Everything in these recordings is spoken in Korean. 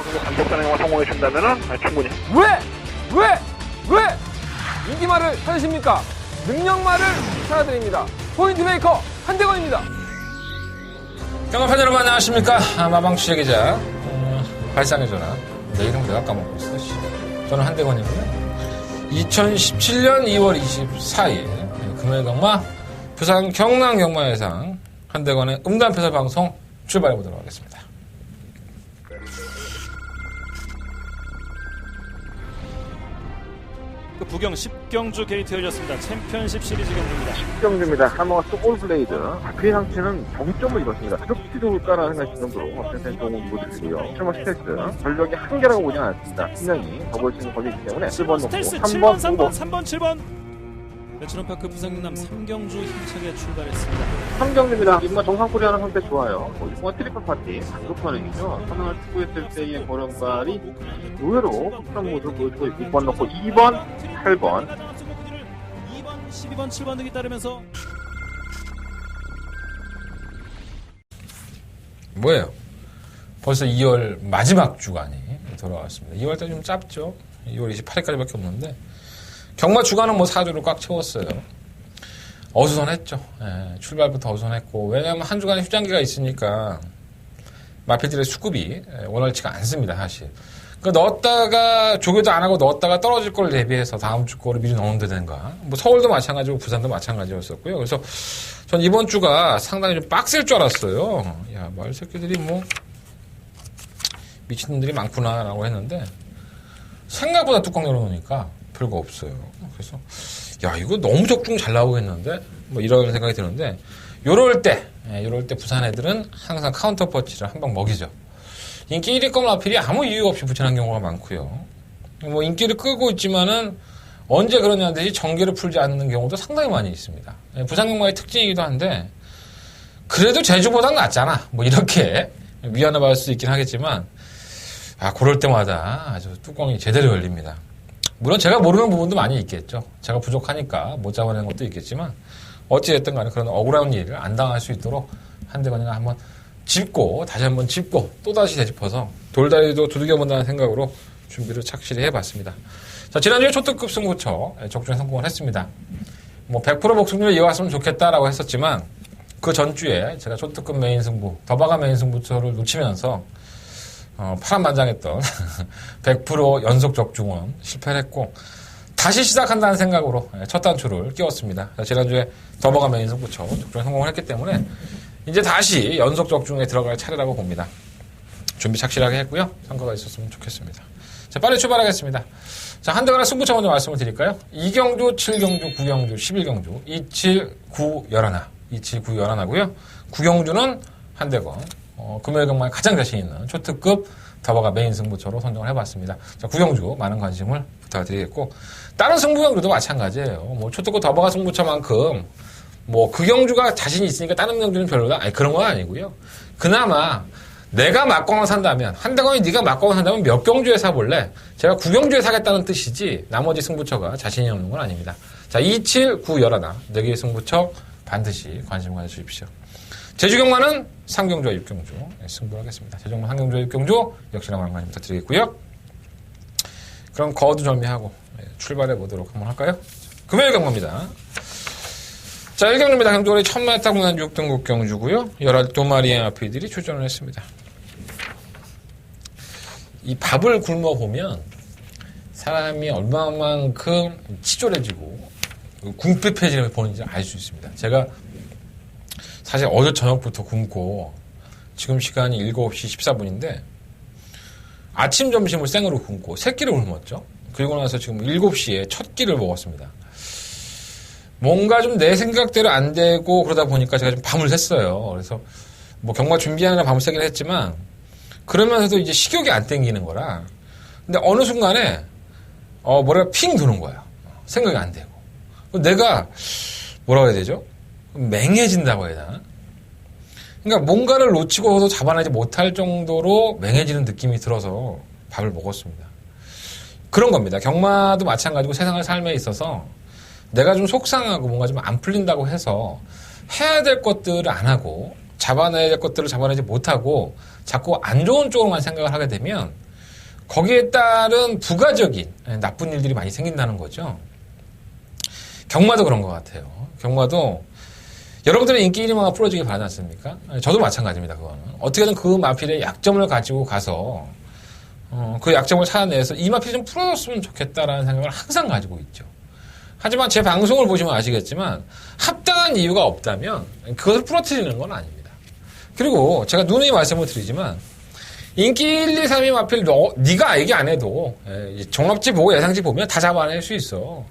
정도 감독하는 영화 성공해 준다면은 충분히. 왜 인기말을 찾으십니까? 능력말을 찾아드립니다. 포인트 메이커 한대건입니다. 경험팬 여러분 안녕하십니까? 마방 취재기자 발상의 전화. 내 이름 내가 까먹고 있어. 저는 한대건이고요. 2017년 2월 24일 금요일 경마 부산 경남 경마회상 한대건의 음담패설 방송 출발해 보도록 하겠습니다. 부경 10경주 게이트 열렸습니다. 챔피언십 시리즈 경주입니다. 10경주입니다. 하머스 올블레이드. 그의 상체는 정점을 이뤘습니다. 그렇게 좋을까라는 생각이 정도로 팬팬 좋은 모델이고요. 출마 스텔스. 전력이 한계라고 보지 않았습니다. 분명히 더 볼 수 있는 권리이기 때문에 7번 놓고 스텔스 3번 3번 7번 내추럴파크 부산경남 3경주 힘차게 출발했습니다. 3경주입니다. 이번 정상코리 하는 선택 좋아요. 이번 트리플 파티 단독판이죠. 선언을 투구했을 때의 고령발이 의외로 그런 모습을 보여주고 있고 6번 넣고 2번, 8번 2번, 12번, 7번 등이 따르면서 뭐예요? 벌써 2월 마지막 주간이 돌아왔습니다. 2월달 좀 짧죠? 2월 28일까지밖에 없는데 경마 주간은 뭐 4주로 꽉 채웠어요. 어수선했죠. 예, 출발부터 어수선했고 왜냐하면 한 주간에 휴장기가 있으니까 마필들의 수급이 원활치가 않습니다. 사실. 그러니까 넣었다가 조교도 안 하고 넣었다가 떨어질 걸 대비해서 다음 주 거를 미리 넣는다든가 뭐 서울도 마찬가지고 부산도 마찬가지였었고요. 그래서 전 이번 주가 상당히 좀 빡셀 줄 알았어요. 야, 말새끼들이 뭐 미친놈들이 많구나라고 했는데 생각보다 뚜껑 열어놓으니까 별거 없어요. 그래서 야 이거 너무 적중 잘 나오겠는데 뭐 이런 생각이 드는데 요럴 때 부산 애들은 항상 카운터 펀치를 한 방 먹이죠. 인기 1위권 마필이 아무 이유 없이 부천한 경우가 많고요. 뭐 인기를 끄고 있지만은 언제 그러냐는 듯이 전개를 풀지 않는 경우도 상당히 많이 있습니다. 부산 경마의 특징이기도 한데 그래도 제주보단 낫잖아. 뭐 이렇게 위안을 받을 수 있긴 하겠지만 그럴 때마다 아주 뚜껑이 제대로 열립니다. 물론 제가 모르는 부분도 많이 있겠죠. 제가 부족하니까 못 잡아내는 것도 있겠지만 어찌됐든 간에 그런 억울한 일을 안 당할 수 있도록 한대건이가 한번 짚고 다시 한번 짚고 또다시 되짚어서 돌다리도 두들겨본다는 생각으로 준비를 착실히 해봤습니다. 자, 지난주에 초특급 승부처 적중에 성공을 했습니다. 뭐 100% 복승률 이어갔으면 좋겠다라고 했었지만 그 전주에 제가 초특급 메인 승부 더바가 메인 승부처를 놓치면서 파란만장했던 100% 연속 적중은 실패를 했고 다시 시작한다는 생각으로 첫 단추를 끼웠습니다. 지난주에 더버가 메인 승부처 적중에 성공을 했기 때문에 이제 다시 연속 적중에 들어갈 차례라고 봅니다. 준비 착실하게 했고요. 성과가 있었으면 좋겠습니다. 자, 빨리 출발하겠습니다. 자, 한대건의 승부처 먼저 말씀을 드릴까요? 2경주, 7경주, 9경주, 11경주, 27, 9, 11. 27, 9, 11고요. 9경주는 한대건 금요일 경마에 가장 자신 있는 초특급 더버가 메인 승부처로 선정을 해봤습니다. 자, 9경주 많은 관심을 부탁드리겠고 다른 승부경주도 마찬가지예요. 뭐 초특급 더버가 승부처만큼 뭐 그 경주가 자신이 있으니까 다른 경주는 별로다. 아니 그런 건 아니고요. 그나마 내가 막광을 산다면 한대건이 네가 막광을 산다면 몇 경주에 사볼래? 제가 9경주에 사겠다는 뜻이지 나머지 승부처가 자신이 없는 건 아닙니다. 자, 27, 9, 11 4개의 승부처 반드시 관심 가져주십시오. 제주경마는 3경주와 6경주 승부를 하겠습니다. 제주경마 3경주와 6경주 역시나 많은 관심 부탁드리겠고요. 그럼 거두절미하고 출발해 보도록 한번 할까요? 금요일 경마입니다. 자, 1경주입니다. 경주거리 1000m 구간 6등급 경주고요. 12마리의 마필들이 출전을 했습니다. 이 밥을 굶어보면 사람이 얼마만큼 치졸해지고 궁핍해지는 걸 보는지 알 수 있습니다. 제가 사실 어제 저녁부터 굶고 지금 시간이 7시 14분인데 아침 점심을 생으로 굶고 세 끼를 굶었죠. 그리고 나서 지금 7시에 첫 끼를 먹었습니다. 뭔가 좀 내 생각대로 안 되고 그러다 보니까 제가 좀 밤을 샜어요. 그래서 뭐 경마 준비하느라 밤을 새긴 했지만 그러면서도 이제 식욕이 안 땡기는 거라. 근데 어느 순간에 머리가 핑 도는 거야. 생각이 안 되고. 내가 뭐라고 해야 되죠? 맹해진다고 해야 되나? 그러니까 뭔가를 놓치고도 잡아내지 못할 정도로 맹해지는 느낌이 들어서 밥을 먹었습니다. 그런 겁니다. 경마도 마찬가지고 세상의 삶에 있어서 내가 좀 속상하고 뭔가 좀 안 풀린다고 해서 해야 될 것들을 안 하고 잡아내야 될 것들을 잡아내지 못하고 자꾸 안 좋은 쪽으로만 생각을 하게 되면 거기에 따른 부가적인 나쁜 일들이 많이 생긴다는 거죠. 경마도 그런 것 같아요. 경마도 여러분들은 인기 1위마가 풀어지길 바라지 않습니까? 저도 마찬가지입니다. 그거는 어떻게든 그 마필의 약점을 가지고 가서 그 약점을 찾아내서 이 마필이 좀 풀어줬으면 좋겠다라는 생각을 항상 가지고 있죠. 하지만 제 방송을 보시면 아시겠지만 합당한 이유가 없다면 그것을 풀어뜨리는 건 아닙니다. 그리고 제가 누누이 말씀을 드리지만 인기 1, 2, 3위 마필 네가 얘기 안 해도 종합지 보고 예상지 보면 다 잡아낼 수 있어.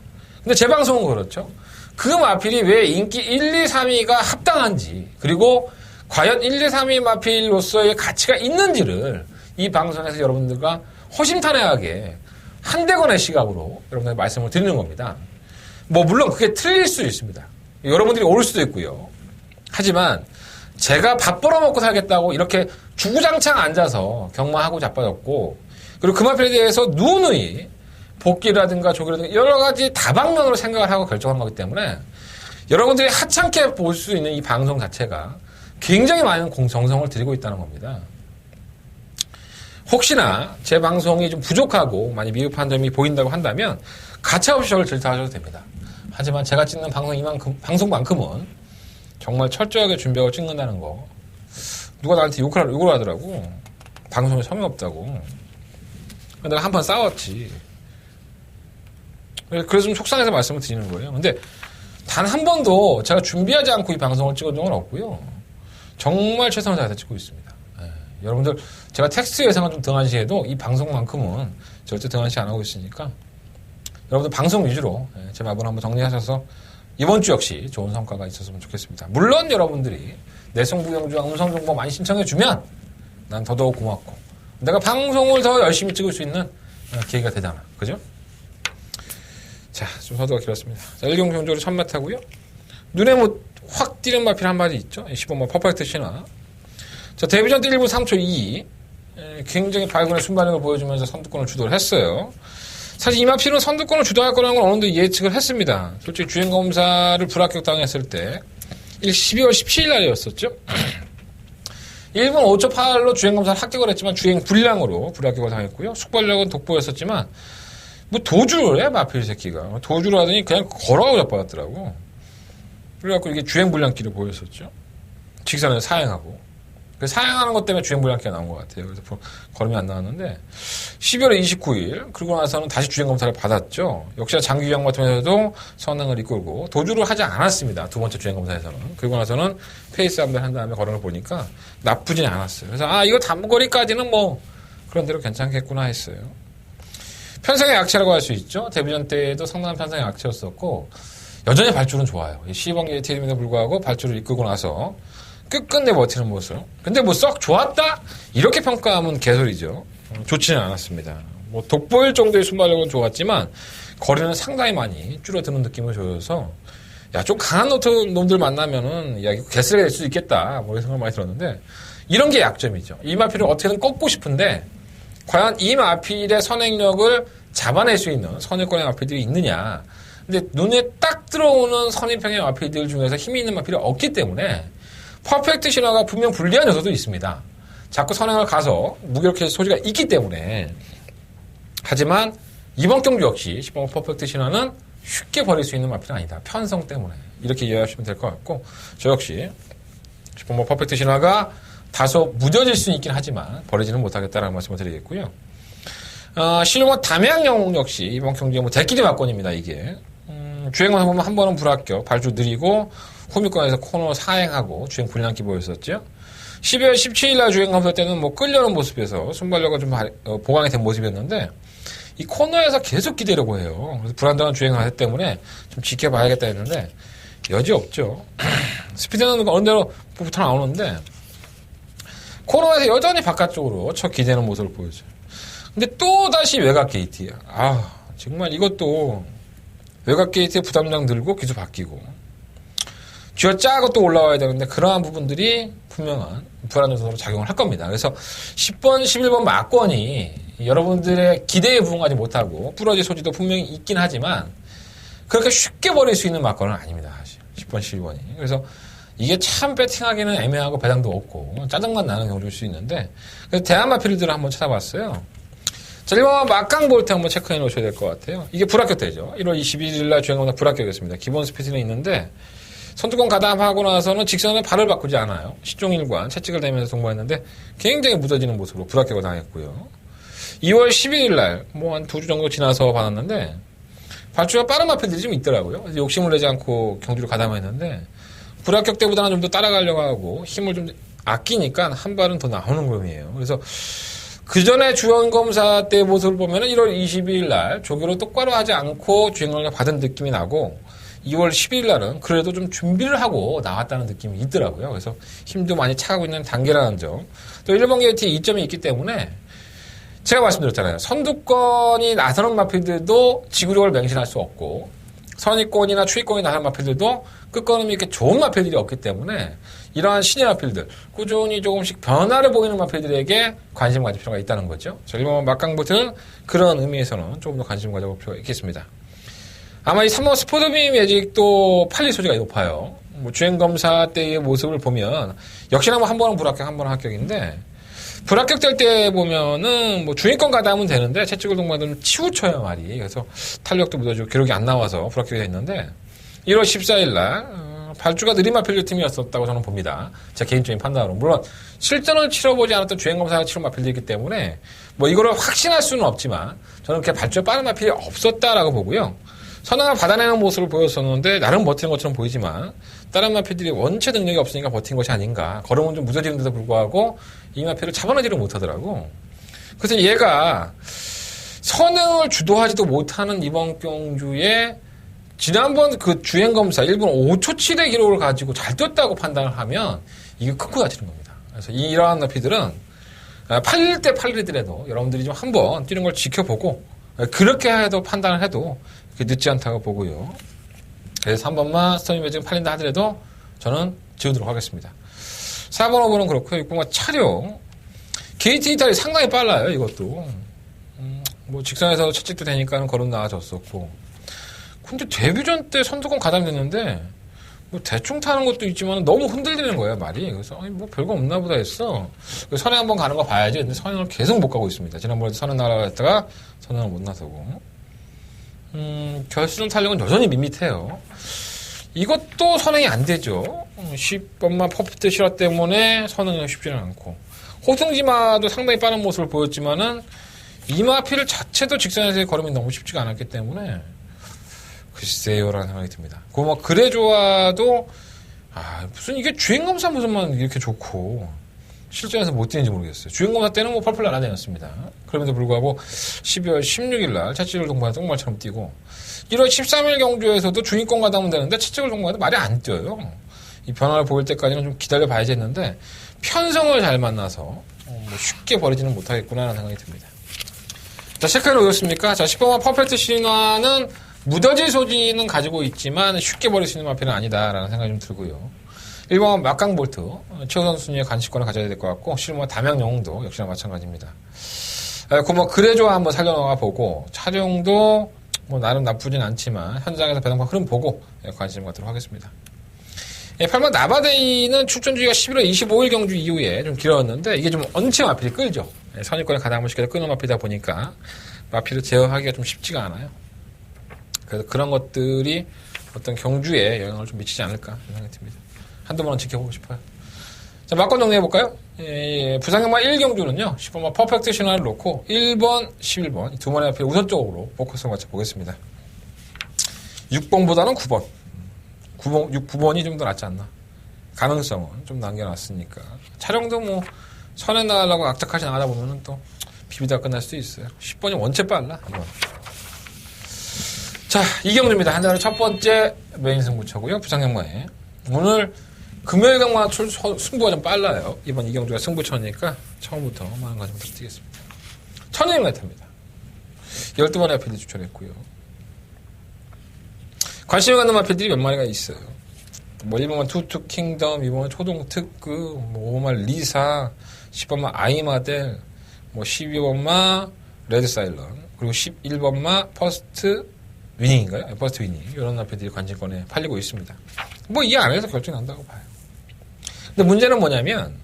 근데 제 방송은 그렇죠. 그 마필이 왜 인기 1, 2, 3위가 합당한지 그리고 과연 1, 2, 3위 마필로서의 가치가 있는지를 이 방송에서 여러분들과 허심탄회하게 한대건의 시각으로 여러분들 말씀을 드리는 겁니다. 뭐 물론 그게 틀릴 수 있습니다. 여러분들이 옳을 수도 있고요. 하지만 제가 밥 벌어먹고 살겠다고 이렇게 주구장창 앉아서 경마하고 자빠졌고 그리고 그 마필에 대해서 누누이 복귀라든가 조기라든가 여러 가지 다방면으로 생각을 하고 결정한 거기 때문에 여러분들이 하찮게 볼 수 있는 이 방송 자체가 굉장히 많은 정성을 들이고 있다는 겁니다. 혹시나 제 방송이 좀 부족하고 많이 미흡한 점이 보인다고 한다면 가차없이 저를 질타하셔도 됩니다. 하지만 제가 찍는 방송만큼은 정말 철저하게 준비하고 찍는다는 거. 누가 나한테 욕을 하더라고. 방송에 성의 없다고. 내가 한번 싸웠지. 그래서 좀 속상해서 말씀을 드리는 거예요. 근데 단 한 번도 제가 준비하지 않고 이 방송을 찍은 적은 없고요. 정말 최선을 다해서 찍고 있습니다. 여러분들 제가 텍스트 예상은 좀 등한시해도 이 방송만큼은 절대 등한시 안 하고 있으니까 여러분들 방송 위주로 제 말을 한번 정리하셔서 이번 주 역시 좋은 성과가 있었으면 좋겠습니다. 물론 여러분들이 내성부영주와 음성정보 많이 신청해주면 난 더더욱 고맙고 내가 방송을 더 열심히 찍을 수 있는 기회가 되잖아. 그죠? 자, 좀 서두가 길었습니다. 자, 일경경조로 1000m고요. 눈에 뭐 확 띄는 마필 한 마디 있죠. 15번 퍼펙트 신화. 자, 데뷔전 때 1분 3초 2. 굉장히 발군의 순발력을 보여주면서 선두권을 주도를 했어요. 사실 이 마필은 선두권을 주도할 거라는 걸 어느 정도 예측을 했습니다. 솔직히 주행검사를 불합격 당했을 때 12월 17일 날이었었죠. 1분 5초 8로 주행검사를 합격을 했지만 주행 불량으로 불합격을 당했고요. 숙발력은 돋보였었지만 뭐 도주를 해 마필 새끼가. 도주를 하더니 그냥 걸어가고 자빠졌더라고. 그래갖고 이게 주행불량기를 보였었죠. 직선에서 사행하고. 그 사행하는 것 때문에 주행불량기가 나온 것 같아요. 그래서 걸음이 안 나왔는데 12월 29일 그러고 나서는 다시 주행검사를 받았죠. 역시나 장기유형 같은 데서도 선행을 이끌고 도주를 하지 않았습니다. 두 번째 주행검사에서는. 그리고 나서는 페이스 업을 한 다음에 걸음을 보니까 나쁘진 않았어요. 그래서 이거 단거리까지는 뭐 그런 대로 괜찮겠구나 했어요. 편성의 약체라고 할 수 있죠. 데뷔전 때도 상당한 편성의 약체였었고 여전히 발줄은 좋아요. 시범기의 팀임에도 불구하고 발줄을 이끌고 나서 끝끝내 버티는 모습. 근데 뭐 썩 좋았다? 이렇게 평가하면 개소리죠. 좋지는 않았습니다. 뭐 돋보일 정도의 순발력은 좋았지만 거리는 상당히 많이 줄어드는 느낌을 줘서 야, 좀 강한 놈들 만나면은 야, 이거 개쓰레기 될 수도 있겠다. 뭐 이런 생각 많이 들었는데 이런 게 약점이죠. 이 마필을 어떻게든 꺾고 싶은데 과연 이 마필의 선행력을 잡아낼 수 있는 선일권의 마필들이 있느냐. 근데 눈에 딱 들어오는 선임평의 마필들 중에서 힘이 있는 마필이 없기 때문에 퍼펙트 신화가 분명 불리한 요소도 있습니다. 자꾸 선행을 가서 무기력해질 소지가 있기 때문에. 하지만 이번 경주 역시 10번 퍼펙트 신화는 쉽게 버릴 수 있는 마필은 아니다. 편성 때문에. 이렇게 이해하시면 될 것 같고 저 역시 10번 퍼펙트 신화가 다소 무뎌질 수는 있긴 하지만 버리지는 못하겠다라는 말씀을 드리겠고요. 실버 담양영 역시 이번 경기에 뭐 대끼리 막권입니다. 이게 주행만 해보면 한 번은 불합격, 발주 느리고 후미권에서 코너 사행하고 주행 불량기 보였었죠. 12월 17일 날 주행 검사 때는 뭐 끌려는 모습에서 순발력은 좀 보강이 된 모습이었는데 이 코너에서 계속 기대려고 해요. 그래서 불안정한 주행을 하기 때문에 좀 지켜봐야겠다 했는데 여지 없죠. 스피드는 어느 대로 붙어 나오는데 코너에서 여전히 바깥쪽으로 쳐 기대는 모습을 보여줘요. 근데 또 다시 외곽 게이트야. 정말 이것도 외곽 게이트에 부담량 들고 기수 바뀌고 쥐어 짜고 또 올라와야 되는데 그러한 부분들이 분명한 불안 요소로 작용을 할 겁니다. 그래서 10번, 11번 막권이 여러분들의 기대에 부응하지 못하고 부러질 소지도 분명히 있긴 하지만 그렇게 쉽게 버릴 수 있는 막권은 아닙니다. 사실 10번, 11번이. 그래서 이게 참 배팅하기는 애매하고 배당도 없고 짜증만 나는 경우일 수 있는데 그래서 대한마필들을 한번 찾아봤어요. 자, 1번 막강 볼트 한번 체크해 놓으셔야 될 것 같아요. 이게 불합격되죠. 1월 21일 날 주행검사 불합격이었습니다. 기본 스피드는 있는데 선두권 가담하고 나서는 직선에 발을 바꾸지 않아요. 시종일관 채찍을 대면서 통과했는데 굉장히 묻어지는 모습으로 불합격을 당했고요. 2월 11일 날 뭐 한 2주 정도 지나서 받았는데 발주가 빠른 마필들이 좀 있더라고요. 그래서 욕심을 내지 않고 경주를 가담했는데 불합격 때보다는 좀 더 따라가려고 하고 힘을 좀 아끼니까 한 발은 더 나오는 거이에요. 그래서 그 전에 주행검사 때 모습을 보면은 1월 22일 날 조교를 똑바로 하지 않고 주행을 받은 느낌이 나고 2월 10일 날은 그래도 좀 준비를 하고 나왔다는 느낌이 있더라고요. 그래서 힘도 많이 차가고 있는 단계라는 점. 또 1번 게이트에 이점이 있기 때문에 제가 말씀드렸잖아요. 선두권이 나서는 마필들도 지구력을 맹신할 수 없고 선위권이나 추위권이 나서는 마필들도 끝걸음이 이렇게 좋은 마필들이 없기 때문에 이러한 신의 마필들, 꾸준히 조금씩 변화를 보이는 마필들에게 관심을 가질 필요가 있다는 거죠. 자, 1번 막강볼트는 그런 의미에서는 조금 더 관심을 가져볼 필요가 있겠습니다. 아마 이 3번 스포드빔 매직도 팔릴 소지가 높아요. 뭐 주행검사 때의 모습을 보면 역시나 뭐 한 번은 불합격, 한 번은 합격인데 불합격될 때 보면은 뭐 주행권 가담은 되는데 채찍을 동반하면 치우쳐요 말이. 그래서 탄력도 묻어지고 기록이 안 나와서 불합격이 됐는데 1월 14일 날 발주가 느린 마필들 팀이었었다고 저는 봅니다. 제 개인적인 판단으로. 물론 실전을 치러보지 않았던 주행검사를 치른 마필들이기 때문에 뭐 이거를 확신할 수는 없지만 저는 그렇게 발주가 빠른 마필이 없었다라고 보고요. 선행을 받아내는 모습을 보였었는데 나름 버티는 것처럼 보이지만 다른 마필들이 원체 능력이 없으니까 버틴 것이 아닌가. 걸음은 좀 무뎌지는데도 불구하고 이 마필을 잡아내지를 못하더라고. 그래서 얘가 선행을 주도하지도 못하는 이번 경주에 지난번 그 주행검사 1분 5초7의 기록을 가지고 잘 뛰었다고 판단을 하면 이게 크고 다치는 겁니다. 그래서 이러한 마필들은 팔릴 때 팔리더라도 여러분들이 좀 한번 뛰는 걸 지켜보고 그렇게 해도 판단을 해도 늦지 않다고 보고요. 그래서 3번만 스토리 매직은 팔린다 하더라도 저는 지우도록 하겠습니다. 4번, 5번은 그렇고요. 6번만 차량. 게이트 이탈이 상당히 빨라요, 이것도. 뭐 직선에서 채찍도 되니까는 걸음 나아졌었고. 근데 데뷔전 때 선두권 가담됐는데 뭐 대충 타는 것도 있지만 너무 흔들리는 거예요, 말이. 그래서 아니 뭐 별거 없나 보다 했어. 선행 한번 가는 거 봐야지. 근데 선행을 계속 못 가고 있습니다. 지난번에 선행 나가려고 했다가 선행을 못 나서고. 결승 탄력은 여전히 밋밋해요. 이것도 선행이 안 되죠. 10번만 퍼펙트 실화 때문에 선행이 쉽지는 않고. 호승지마도 상당히 빠른 모습을 보였지만은 이마필 자체도 직선에서의 걸음이 너무 쉽지가 않았기 때문에 글쎄요라는 생각이 듭니다. 그래 좋아도 무슨 이게 주행검사 모습만 이렇게 좋고 실전에서 못 뛰는지 모르겠어요. 주행검사 때는 뭐 펄펄 날아다녔습니다. 그럼에도 불구하고 12월 16일 날 채찍을 동반해 똥말처럼 뛰고 1월 13일 경주에서도 주인권 가담은 되는데 채찍을 동반해도 말이 안 뛰어요. 이 변화를 보일 때까지는 좀 기다려 봐야지 했는데 편성을 잘 만나서 뭐 쉽게 버리지는 못하겠구나라는 생각이 듭니다. 자, 체크해 놓으셨습니까? 자, 10번만 퍼펙트 신화는 무뎌질 소지는 가지고 있지만 쉽게 버릴 수 있는 마필은 아니다라는 생각이 좀 들고요. 1번 막강볼트 최우선 순위의 간식권을 가져야 될 것 같고 실무 담양영웅도 역시나 마찬가지입니다. 뭐 그래줘야 한번 살려놔 보고 차량도 뭐 나름 나쁘진 않지만 현장에서 배당판 흐름 보고 관심 갖도록 하겠습니다. 8번 나바데이는 출전 주기가 11월 25일 경주 이후에 좀 길었는데 이게 좀 얹혀 마필이 끌죠. 선입권에 가담을 시켜서 끄는 마필이다 보니까 마필을 제어하기가 좀 쉽지가 않아요. 그래서 그런 것들이 어떤 경주에 영향을 좀 미치지 않을까 생각이 듭니다. 한두 번은 지켜보고 싶어요. 자, 막권 정리해볼까요? 부산경마 1경주는요, 10번만 퍼펙트 신화를 놓고 1번, 11번, 두 번의 앞에 우선적으로 포커스를 맞춰보겠습니다. 6번보다는 9번. 9번이 좀 더 낫지 않나. 가능성은 좀 남겨놨으니까. 촬영도 뭐, 선에 나가려고 악착같이 나가다 보면은 또 비비다 끝날 수도 있어요. 10번이 원체 빨라, 이건. 자, 이경주입니다. 한 달의 첫 번째 메인 승부처고요. 부산경마에. 오늘 금요일 경마 승부가 좀 빨라요. 이번 이경주가 승부처니까 처음부터 많은 관심 부탁드리겠습니다. 1200m입니다. 12번의 마필들 추천했고요. 관심을 갖는 마필들이 몇 마리가 있어요. 뭐 1번만 투투 킹덤, 2번만 초동특급, 뭐 5번만 리사, 10번만 아이마델, 뭐 12번만 레드사일런, 그리고 11번만 퍼스트 위닝인가요? 퍼스트 위닝. 이런 마필들이 관심권에 팔리고 있습니다. 뭐 이 안에서 결정이 난다고 봐요. 근데 문제는 뭐냐면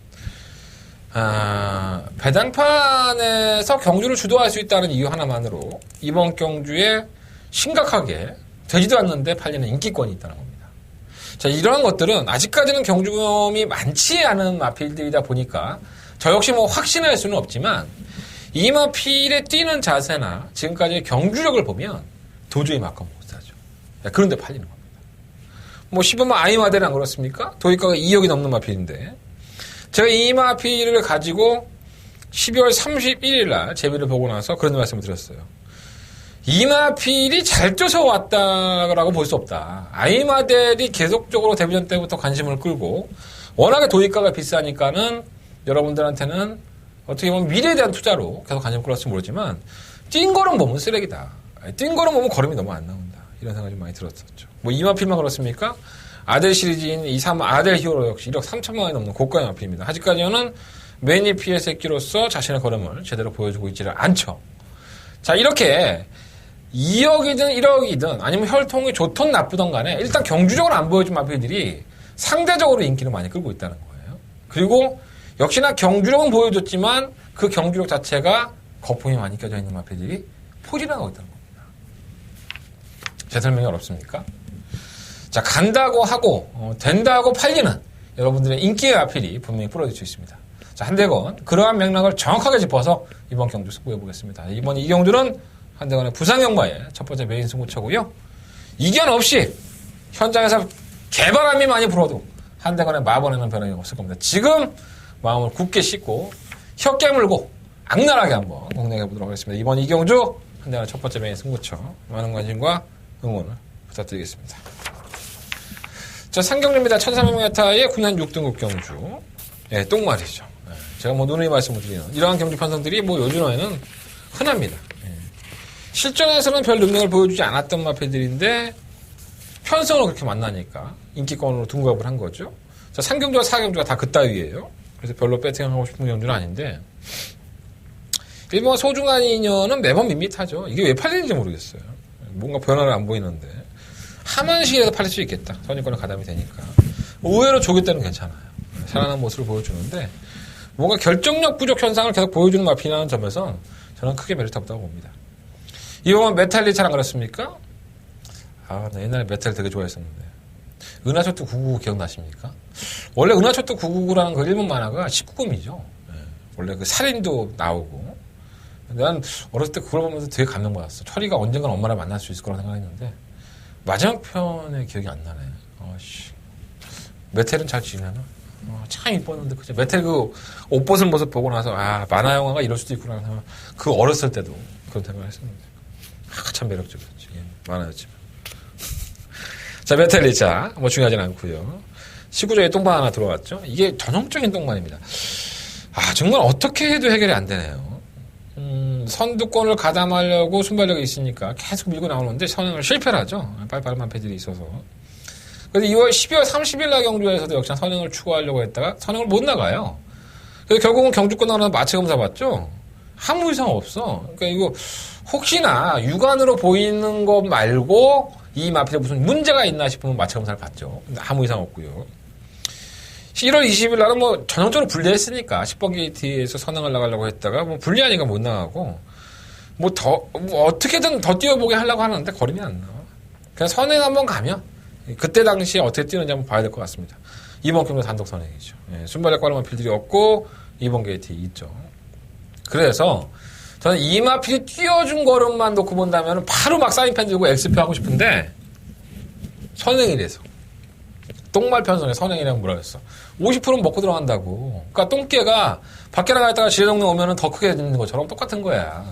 배당판에서 경주를 주도할 수 있다는 이유 하나만으로 이번 경주에 심각하게 되지도 않는데 팔리는 인기권이 있다는 겁니다. 자, 이러한 것들은 아직까지는 경주금이 많지 않은 마필들이다 보니까 저 역시 뭐 확신할 수는 없지만 이 마필의 뛰는 자세나 지금까지의 경주력을 보면 도저히 막아 못 사죠. 그런데 팔리는 겁니다. 뭐 15만 아이마대는 안 그렇습니까? 도입가가 2억이 넘는 마필인데 제가 이 마필을 가지고 12월 31일 날 재미를 보고 나서 그런 말씀을 드렸어요. 이 마필이 잘 뛰어서 왔다라고 볼 수 없다. 아이마델이 계속적으로 데뷔전 때부터 관심을 끌고 워낙에 도입가가 비싸니까는 여러분들한테는 어떻게 보면 미래에 대한 투자로 계속 관심을 끌었을지 모르지만 뛴 거는 보면 쓰레기다. 뛴 거는 보면 걸음이 너무 안 나온다. 이런 생각이 좀 많이 들었었죠. 뭐 이 마필만 그렇습니까? 아델 시리즈인 아델 히어로 역시 1억 3천만 원이 넘는 고가의 마필입니다. 아직까지는 매니피의 새끼로서 자신의 걸음을 제대로 보여주고 있지를 않죠. 자, 이렇게 2억이든 1억이든 아니면 혈통이 좋든 나쁘든 간에 일단 경주적으로 안 보여준 마필들이 상대적으로 인기를 많이 끌고 있다는 거예요. 그리고 역시나 경주력은 보여줬지만 그 경주력 자체가 거품이 많이 껴져 있는 마필들이 포진하고 있다는 겁니다. 제 설명이 어렵습니까? 자, 간다고 하고 된다고 팔리는 여러분들의 인기의 마필이 분명히 뿌려질 수 있습니다. 자, 한대건 그러한 맥락을 정확하게 짚어서 이번 경주 승부해 보겠습니다. 이번 이 경주는 한대건의 부상영마의 첫 번째 메인 승부처고요. 이견 없이 현장에서 개바람이 많이 불어도 한대건의 마번에는 변함이 없을 겁니다. 지금 마음을 굳게 씻고 혀 깨물고 악랄하게 한번 공략해 보도록 하겠습니다. 이번 이 경주 한대건의 첫 번째 메인 승부처 많은 관심과 응원을 부탁드리겠습니다. 자, 상경주입니다. 1300m의 군산 6등급 경주. 예, 똥말이죠. 예, 제가 뭐 누누이 말씀을 드리는 이러한 경주 편성들이 뭐 요즘에는 흔합니다. 예. 실전에서는 별 능력을 보여주지 않았던 마필들인데 편성을 그렇게 만나니까 인기권으로 둔갑을 한 거죠. 자, 3경주와 4경주가 다 그따위예요. 그래서 별로 배팅하고 싶은 경주는 아닌데 일본 소중한 인연은 매번 밋밋하죠. 이게 왜 팔리는지 모르겠어요. 뭔가 변화를 안 보이는데 하만식이라도 팔릴 수 있겠다. 선입권에 가담이 되니까. 의외로 조교 때는 괜찮아요. 살아난 모습을 보여주는데 뭔가 결정력 부족 현상을 계속 보여주는 마필이라는 점에서 저는 크게 메리트 없다고 봅니다. 이번 메탈리 잘 안 그렇습니까? 아, 나 옛날에 메탈 되게 좋아했었는데. 은하초트 999 기억나십니까? 원래 은하초트 999라는 그 일본 만화가 19금이죠. 원래 그 살인도 나오고. 난 어렸을 때 그걸 보면서 되게 감동받았어. 철이가 언젠간 엄마를 만날 수 있을 거라고 생각했는데 마지막 편의 기억이 안 나네. 메텔은 잘 지내나? 참 이뻤는데, 그죠? 메텔 그 옷 벗은 모습 보고 나서, 만화 영화가 이럴 수도 있구나. 그 어렸을 때도 그런 생각을 했었는데. 참 매력적이었지. 예, 만화였지만. 자, 메텔리자. 뭐 중요하진 않고요. 19조에 똥반 하나 들어왔죠? 이게 전형적인 똥반입니다. 정말 어떻게 해도 해결이 안 되네요. 선두권을 가담하려고 순발력이 있으니까 계속 밀고 나오는데 선행을 실패를 하죠. 빨리빨리 마필들이 있어서. 그래서 12월 30일 날 경주에서도 역시나 선행을 추구하려고 했다가 선행을 못 나가요. 그래서 결국은 경주권 나가서 마체검사 봤죠. 아무 이상 없어. 그러니까 이거 혹시나 육안으로 보이는 것 말고 이 마필에 무슨 문제가 있나 싶으면 마체검사를 봤죠. 근데 아무 이상 없고요. 1월 20일 날은 뭐 전형적으로 불리했으니까 10번 게이트에서 선행을 나가려고 했다가 뭐 불리하니까 못 나가고 뭐 어떻게든 더 뛰어보게 하려고 하는데 걸음이 안 나와. 그냥 선행 한번 가면 그때 당시에 어떻게 뛰는지 한번 봐야 될 것 같습니다. 이번 경도 단독 선행이죠. 예, 순발력 빠른 마필들이 없고 2번 게이트 있죠. 그래서 저는 이 마필이 뛰어준 걸음만 놓고 본다면 바로 막 사인펜 들고 엑스표 하고 싶은데 선행이래서 똥말 편성에 선행이라고 뭐라 그랬어. 50%는 먹고 들어간다고. 그러니까 똥개가 밖에 나가다가 지뢰동네 오면은 더 크게 되는 것처럼 똑같은 거야.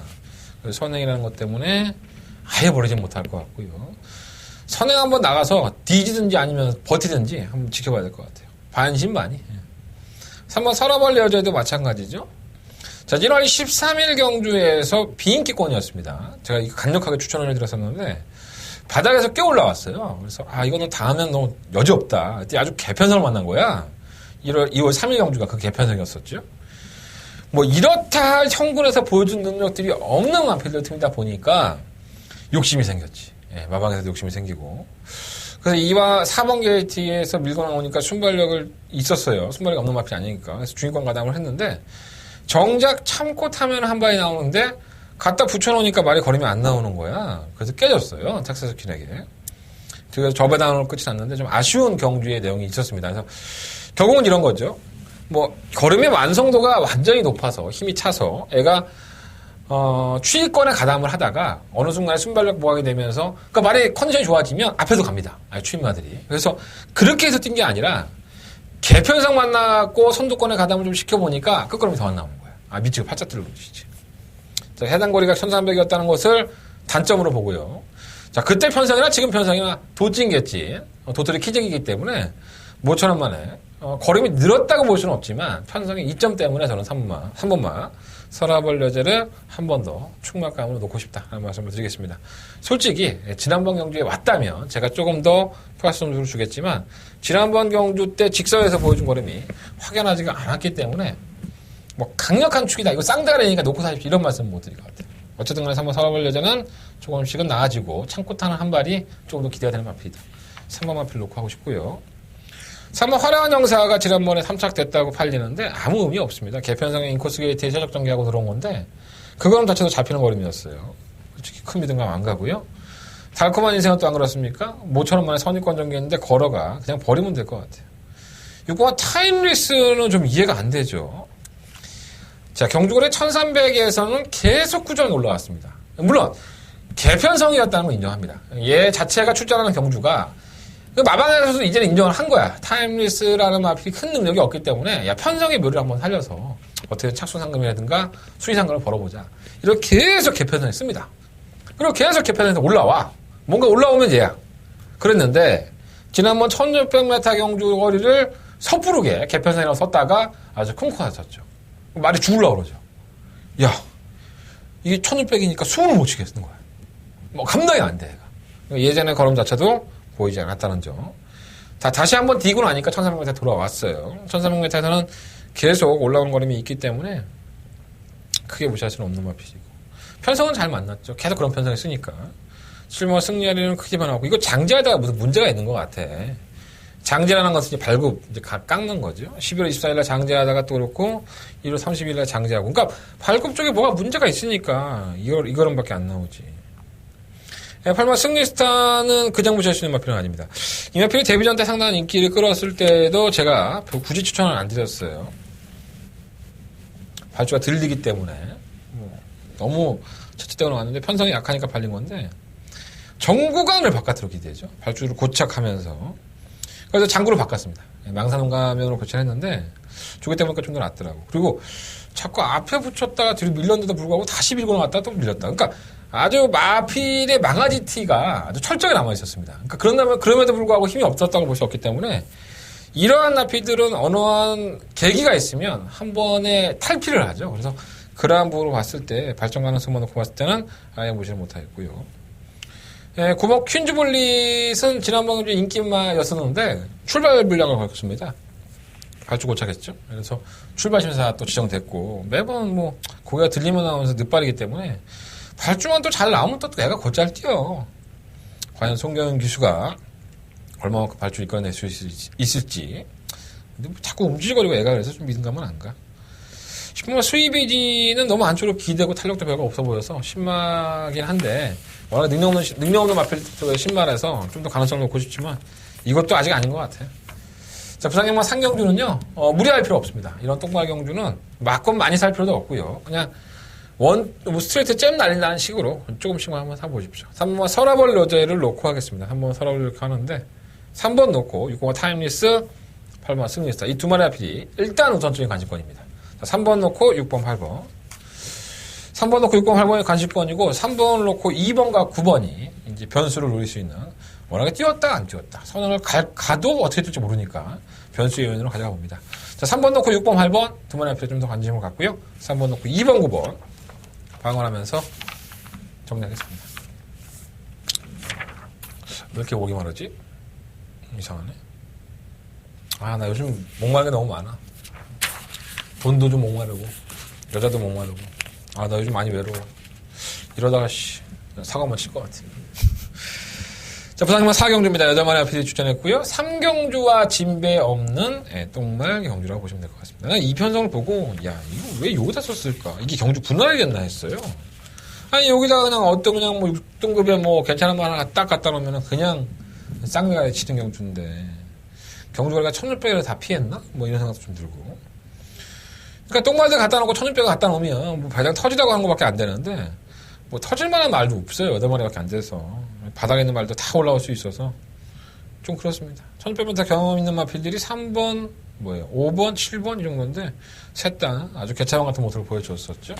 그래서 선행이라는 것 때문에 아예 버리지 못할 것 같고요. 선행 한번 나가서 뒤지든지 아니면 버티든지 한번 지켜봐야 될 것 같아요. 반신반의. 3번 서라벌리 여자도 마찬가지죠. 자, 1월 13일 경주에서 비인기권이었습니다. 제가 이거 강력하게 추천을 해드렸었는데 바닥에서 꽤 올라왔어요. 그래서 이거는 다음엔 너무 여지없다. 그때 아주 개편성을 만난 거야. 2월 3일 경주가 그 개편성이었었죠. 뭐 이렇다 형군에서 보여준 능력들이 없는 마필들 팀이다 보니까 욕심이 생겼지. 예, 마방에서도 욕심이 생기고. 그래서 2와 4번 게이트에서 밀고 나오니까 순발력을 있었어요. 순발력이 없는 마필이 아니니까. 그래서 중위권 가담을 했는데 정작 참고 타면 한 발이 나오는데 갖다 붙여놓으니까 말이 걸으면 안 나오는 거야. 그래서 깨졌어요. 텍사스 퀸에게. 그래서 저배당으로 끝이 났는데 좀 아쉬운 경주의 내용이 있었습니다. 그래서 결국은 이런 거죠. 뭐 걸음의 완성도가 완전히 높아서 힘이 차서 애가 추위권에 가담을 하다가 어느 순간에 순발력 보강이 되면서 그러니까 말이 컨디션이 좋아지면 앞에도 갑니다. 추임마들이. 그래서 그렇게 해서 뛴 게 아니라 개편성 만났고 선두권에 가담을 좀 시켜보니까 끝걸음이 더 안 나오는 거야. 미치고 팔짝 들러붙이지. 자, 해당 거리가 1300이었다는 것을 단점으로 보고요. 자, 그때 편성이나 지금 편성이나 도찐겠지. 도토리 키재기이기 때문에 모처럼 만에 걸음이 늘었다고 볼 수는 없지만 편성의 이점 때문에 저는 3번마 서라벌 여제를 한 번 더 충막감으로 놓고 싶다라는 말씀을 드리겠습니다. 솔직히 지난번 경주에 왔다면 제가 조금 더 플러스 점수를 주겠지만 지난번 경주 때 직선에서 보여준 걸음이 확연하지가 않았기 때문에 뭐 강력한 축이다 이거 쌍다리니까 놓고 사십시오 이런 말씀 못 드릴 것 같아요. 어쨌든 간에 3번 서라벌 여제는 조금씩은 나아지고 참고 타는 한 발이 조금 더 기대가 되는 마필이다. 3번 마필 놓고 하고 싶고요. 3번 화려한 영사가 지난번에 3착됐다고 팔리는데 아무 의미 없습니다. 개편성의 인코스 게이트에 최적 전개하고 들어온 건데 그거는 자체도 잡히는 걸음이었어요. 솔직히 큰 믿음감 안 가고요. 달콤한 인생은 또 안 그렇습니까? 모처럼 만에 선입권 전개했는데 걸어가 그냥 버리면 될 것 같아요. 6번 타임리스는 좀 이해가 안 되죠. 자, 경주거래 1300에서는 계속 꾸준히 올라왔습니다. 물론 개편성이었다는 건 인정합니다. 얘 자체가 출전하는 경주가 마방에서도 이제는 인정을 한 거야. 타임리스라는 마필이 큰 능력이 없기 때문에 야 편성의 묘를 한번 살려서 어떻게 착수상금이라든가 수의상금을 벌어보자. 이렇게 계속 개편성을 씁니다. 그리고 계속 개편성에서 올라와. 뭔가 올라오면 얘야. 그랬는데 지난번 1600m 경주 거리를 섣부르게 개편성이라고 썼다가 아주 큰 코가 쳤죠. 말이 죽으려고 그러죠. 야 이게 1600이니까 숨을 못 쉬겠는 거야. 뭐 감당이 안 돼. 예전의 걸음 자체도 보이지 않았다는 점. 다시 한번 디고 나니까 1300m 돌아왔어요. 1300m에서는 계속 올라오는 걸음이 있기 때문에 크게 무시할 수는 없는 마필이고. 편성은 잘 만났죠. 계속 그런 편성을 쓰니까. 7번 승리하리는 크게 변하고. 이거 장제하다가 무슨 문제가 있는 것 같아. 장제라는 것은 이제 발굽, 이제 깎는 거죠. 11월 24일날 장제하다가 또 그렇고, 1월 30일날 장제하고. 그러니까 발굽 쪽에 뭐가 문제가 있으니까 이 걸음밖에 안 나오지. 8번 승리스타는 그냥 무시할 수 있는 마필은 아닙니다. 이 마필이 데뷔전 때 상당한 인기를 끌었을 때도 제가 굳이 추천을 안 드렸어요. 발주가 들리기 때문에. 너무 채찍대고 왔는데 편성이 약하니까 팔린 건데 정구간을 바깥으로 기대죠. 발주를 고착하면서. 그래서 장구를 바꿨습니다. 망사능 가면으로 교체했는데 조개 때문에 좀 더 낫더라고. 그리고 자꾸 앞에 붙였다가 뒤로 밀렸는데도 불구하고 다시 밀고 나갔다가 또 밀렸다. 그러니까 아주 마필의 망아지 티가 아주 철저하게 남아있었습니다. 그러니까 그럼에도 불구하고 힘이 없었다고 볼 수 없기 때문에 이러한 마필들은 어느 한 계기가 있으면 한 번에 탈피를 하죠. 그래서 그러한 부분으로 봤을 때 발전 가능성만 놓고 봤을 때는 아예 무시를 못하겠고요. 9번 퀸즈볼릿은 지난번 인기마였었는데 출발 물량을 걸었습니다. 발주 고착했죠. 그래서 출발 심사 또 지정됐고 매번 뭐 고개가 들리면 나오면서 늦발이기 때문에 발주만 또 잘 나오면 또 애가 곧잘 뛰어. 과연 송경은 기수가 얼마만큼 발주 이끌어낼 수 있을지. 근데 뭐 자꾸 움직이거리고 애가 그래서 좀 믿음감은 안 가. 10번 수입이지는 너무 안쪽으로 기대고 탄력도 별로 없어 보여서 신마긴 한데 워낙 능력 없는 마필 쪽에 신마라서 좀 더 가능성을 놓고 싶지만 이것도 아직 아닌 것 같아요. 자, 부산경마 상경주는요, 무리할 필요 없습니다. 이런 똥말 경주는 막건 많이 살 필요도 없고요. 그냥 스트레이트 잼 날린다는 식으로 조금씩만 한번 사보십시오. 3번 서라벌 로제를 놓고 하겠습니다. 3번 서라벌 이렇게 하는데 3번 놓고 6번 타임리스 8번 승리스타 이 두 마리 앞이 일단 우선적인 관심권입니다. 자, 3번 놓고 6번 8번 3번 놓고 6번 8번이 관심권이고 3번 놓고 2번과 9번이 이제 변수를 노릴 수 있는 워낙에 뛰었다 안 뛰었다 선을 가도 어떻게 될지 모르니까 변수의 요인으로 가져가 봅니다. 자, 3번 놓고 6번 8번 두 마리 앞에 좀 더 관심을 갖고요. 3번 놓고 2번 9번 방어하면서 정리하겠습니다. 왜 이렇게 오기만 하지? 이상하네. 아, 나 요즘 목마른 게 너무 많아. 돈도 좀 목마르고 여자도 목마르고 아, 나 요즘 많이 외로워. 이러다가 사과 한번 칠 것 같아. 자, 부산시마 4경주입니다. 8마리 앞에 출전했고요. 3경주와 진배 없는 똥말 경주라고 보시면 될 것 같습니다. 난 이 편성을 보고 야 이거 왜 여기다 썼을까? 이게 경주 분할이 됐나 했어요. 아니 여기다가 그냥 어떤 그냥 뭐 6등급에 뭐 괜찮은 거 하나 딱 갖다 놓으면 그냥 쌍매가 치는 경주인데 경주거리가 1600을 다 피했나? 뭐 이런 생각도 좀 들고. 그러니까 똥말들 갖다 놓고 1600을 갖다 놓으면 뭐 바닥 터지다고 하는 것밖에 안 되는데 뭐 터질 만한 말도 없어요. 8마리밖에 안 돼서. 바닥에 있는 말도 다 올라올 수 있어서 좀 그렇습니다. 1600m 경험 있는 마필들이 3번, 5번, 7번 이 정도인데 셋 다 아주 개차방 같은 모습을 보여줬었죠.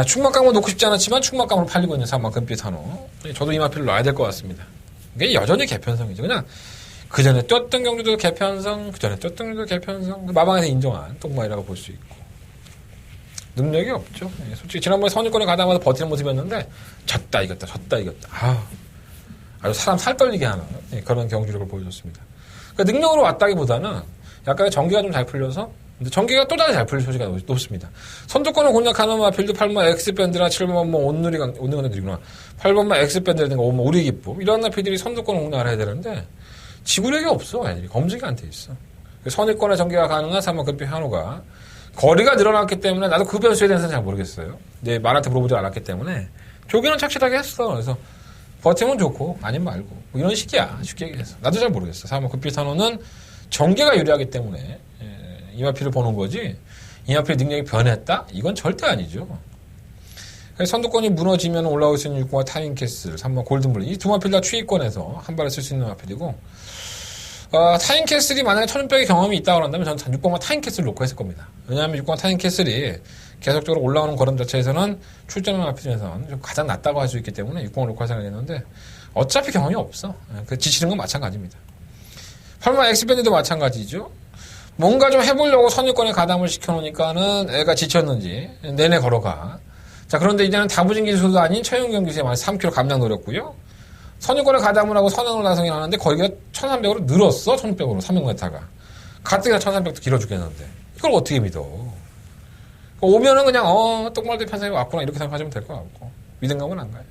충막감으로 놓고 싶지 않았지만 충막감으로 팔리고 있는 3번 금빛 한호. 저도 이 마필을 놔야 될 것 같습니다. 이게 여전히 개편성이죠. 그냥 그 전에 뛰었던 경주도 개편성, 그 전에 뛰었던 경주도 개편성, 마방에서 인정한 똥마이라고 볼 수 있고. 능력이 없죠. 솔직히 지난번에 선유권에 가다마다 버티는 모습이었는데 졌다 이겼다 아주 사람 살 떨리게 하는 그런 경주력을 보여줬습니다. 그러니까 능력으로 왔다기보다는 약간의 전기가 좀 잘 풀려서 근데 전기가 또 다시 잘 풀릴 소지가 높습니다. 선두권을 공략하는 마필드 8번 X밴드나 7번 뭐 온누리건들이구나 8번만 X밴드라든가 5번 우리기쁨 이런 마필들이 선두권을 공략을 해야 되는데 지구력이 없어. 애들이 검증이 안 돼 있어. 선유권의 전기가 가능한 3번 금빛 한호가 거리가 늘어났기 때문에 나도 그 변수에 대해서는 잘 모르겠어요. 내 말한테 물어보지 않았기 때문에 조기는 착실하게 했어. 그래서 버티면 좋고 아니면 말고 뭐 이런 식이야. 쉽게 얘기해서 나도 잘 모르겠어. 3번 금빛한호는 전개가 유리하기 때문에 이마피를 보는 거지 이마피의 능력이 변했다? 이건 절대 아니죠. 선두권이 무너지면 올라올 수 있는 6번과 타임캐슬 3번 골든블리 이 두 마필 다 추위권에서 한 발에 쓸 수 있는 마필이고 타임캐슬이 만약에 1600의 경험이 있다고 한다면 저는 6번과 타임캐슬을 놓고 했을 겁니다. 왜냐하면 6번과 타임캐슬이 계속적으로 올라오는 걸음 자체에서는 출전하는 마필에서는 좀 가장 낮다고 할 수 있기 때문에 6번을 놓고 할 생각했는데 어차피 경험이 없어. 그 지치는 건 마찬가지입니다. 8번 엑스밴드도 마찬가지죠. 뭔가 좀 해보려고 선유권에 가담을 시켜놓으니까는 애가 지쳤는지 내내 걸어가. 자, 그런데 이제는 다부진 기수도 아닌 최윤경 기수에 만 3km 감량 노렸고요. 선유권에 가담을 하고 선행을 나성이 하는데 거기가 1300으로 늘었어. 1600으로 300m가. 가뜩이나 1300도 길어 죽겠는데. 이걸 어떻게 믿어. 오면은 그냥 똥말들 편성이 왔구나 이렇게 생각하시면 될 것 같고 믿음감은 안 가요.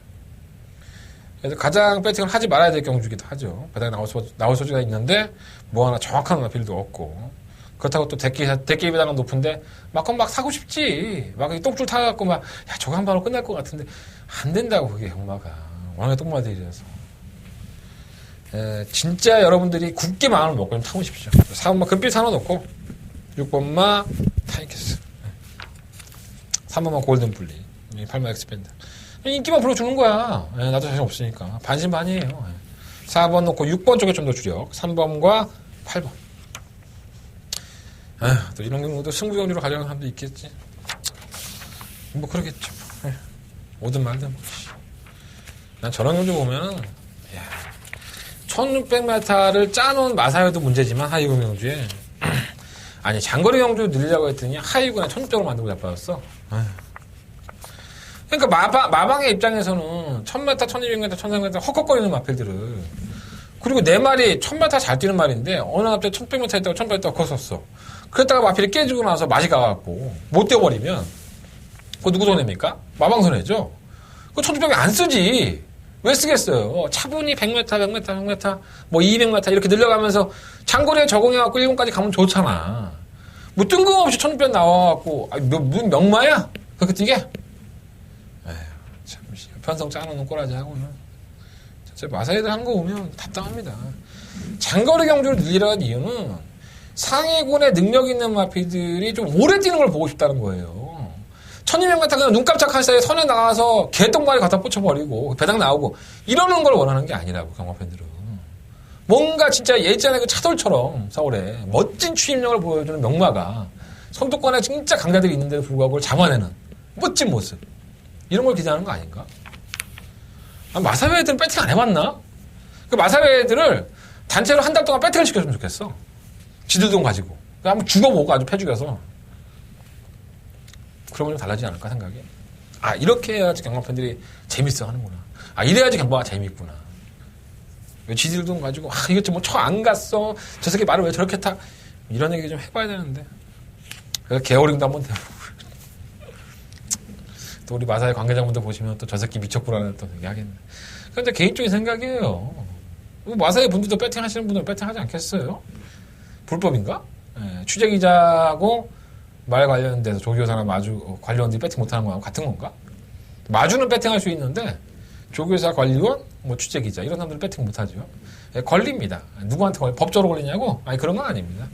그래서 가장 배팅을 하지 말아야 될 경주기도 하죠. 바닥에 나올 소지가 있는데 뭐 하나 정확한 마필도 없고 그렇다고 또 대기 비단가 높은데 막 사고 싶지. 막 똥줄 타갖고 막 야 저거 한 방으로 끝날 것 같은데 안 된다고 그게 경마가 워낙에 똥말들이라서 진짜 여러분들이 굳게 마음을 먹고 좀 타보십시오. 4번마 금빛 하나 놓고 6번마 타이캐스 3번마 골든블리 8번 엑스밴드 인기만 불러주는 거야. 나도 자신 없으니까 반신반의해요. 4번 놓고 6번 쪽에 좀 더 주력 3번과 8번 또 이런 경우도 승부경주로 가져가는 사람도 있겠지. 뭐 그러겠죠. 오든 말든 뭐. 난 저런 경주 보면은 1600m를 짜놓은 마사요도 문제지만 하이군 경주에 아니 장거리 경주 늘리려고 했더니 하이군에 1600으로 만들고 자빠졌어. 그러니까 마방의 입장에서는 1000m, 1200m, 1300m 헉헉거리는 마필들을 그리고 내 말이 1000m 잘 뛰는 말인데 어느 날 갑자기 1100m 했다고 1800m 컸었어. 그랬다가 마필이 깨지고 나서 맛이 가갖고 못 뛰어버리면 그거 누구 손해입니까? 마방 손해죠. 그거 1600에 안 쓰지. 왜 쓰겠어요? 차분히 100m, 100m, 100m, 뭐 200m 이렇게 늘려가면서 장거리에 적응해갖고 일본까지 가면 좋잖아. 뭐 뜬금없이 1600 나와갖고 무슨 명마야? 그렇게 뛰게? 에휴, 참 편성 짜놓는 꼬라지 하고는 진짜 마사이들 한 거 보면 답답합니다. 장거리 경주를 늘리라는 이유는 상위군의 능력 있는 마피들이 좀 오래 뛰는 걸 보고 싶다는 거예요. 1200m 그냥 눈 깜짝할 사이에 선에 나가서 개똥말이 갖다 꽂혀버리고 배당 나오고 이러는 걸 원하는 게 아니라고 경마팬들은. 뭔가 진짜 예전에 그 차돌처럼 서울에 멋진 추임력을 보여주는 명마가 선두권에 진짜 강자들이 있는데도 불구하고 그걸 잡아내는 멋진 모습 이런 걸 기대하는 거 아닌가? 마사회 애들은 배팅 안 해봤나? 그 마사회 애들을 단체로 한 달 동안 배팅을 시켜주면 좋겠어. 지들 돈 가지고 한번 죽어보고 아주 패죽여서 그러면 좀 달라지지 않을까 생각이. 이렇게 해야지 경마팬들이 재밌어 하는구나. 이래야지 경마가 재밌구나. 왜 지들 돈 가지고 이거 뭐 저 안 갔어. 저 새끼 말을 왜 저렇게 타. 이런 얘기 좀 해봐야 되는데. 그래서 게어링도 한번 해보고. 또 우리 마사의 관계자분들 보시면 또 저 새끼 미쳤구라는 또 얘기 하겠네. 그런데 개인적인 생각이에요. 마사의 분들도 배팅 하시는 분들은 배팅 하지 않겠어요? 불법인가? 예, 취재기자하고 말 관련돼서 조교사랑 마주 관리원들이 배팅 못하는 거하고 같은 건가? 마주는 배팅할 수 있는데 조교사, 관리원, 뭐 취재기자 이런 사람들은 배팅 못하죠. 예, 걸립니다. 누구한테 법적으로 걸리냐고? 아니 그런 건 아닙니다.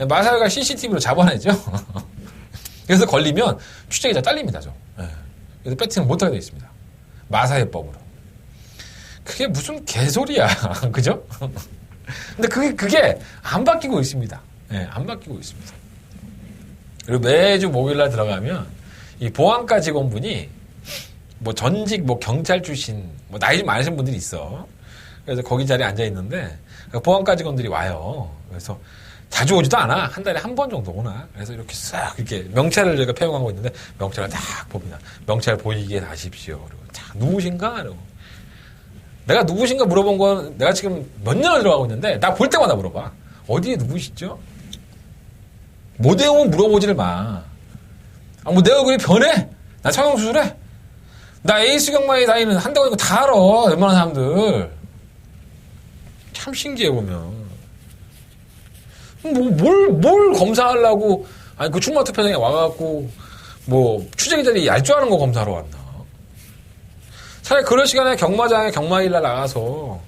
예, 마사회가 CCTV로 잡아내죠. 그래서 걸리면 취재기자 잘립니다. 예. 그래서 배팅을 못하게 되어 있습니다. 마사회법으로. 그게 무슨 개소리야. 그죠? 근데 그게 안 바뀌고 있습니다. 예, 안 바뀌고 있습니다. 그리고 매주 목요일날 들어가면 이 보안과 직원분이 뭐 전직 뭐 경찰 출신 뭐 나이 좀 많으신 분들이 있어. 그래서 거기 자리에 앉아 있는데 보안과 직원들이 와요. 그래서 자주 오지도 않아. 한 달에 한 번 정도 오나. 그래서 이렇게 싹 이렇게 명찰을 저희가 폐용하고 있는데 명찰을 딱 봅니다. 명찰 보이게 하십시오. 그리고 자 누구신가? 이러고 내가 누구신가 물어본 건 내가 지금 몇 년을 들어가고 있는데 나 볼 때마다 물어봐. 어디에 누구시죠? 못 외우면 물어보지를 마. 아, 뭐 내 얼굴이 변해? 나 성형수술해? 나 에이스 경마에 다니는 한대건 이거 다 알아. 웬만한 사람들. 참 신기해 보면. 뭘 검사하려고 아니 그 충마 투표장에 와갖고 뭐 취재기자들이 얄조하는 거 검사하러 왔나. 차라리 그럴 시간에 경마장에 경마일날 나가서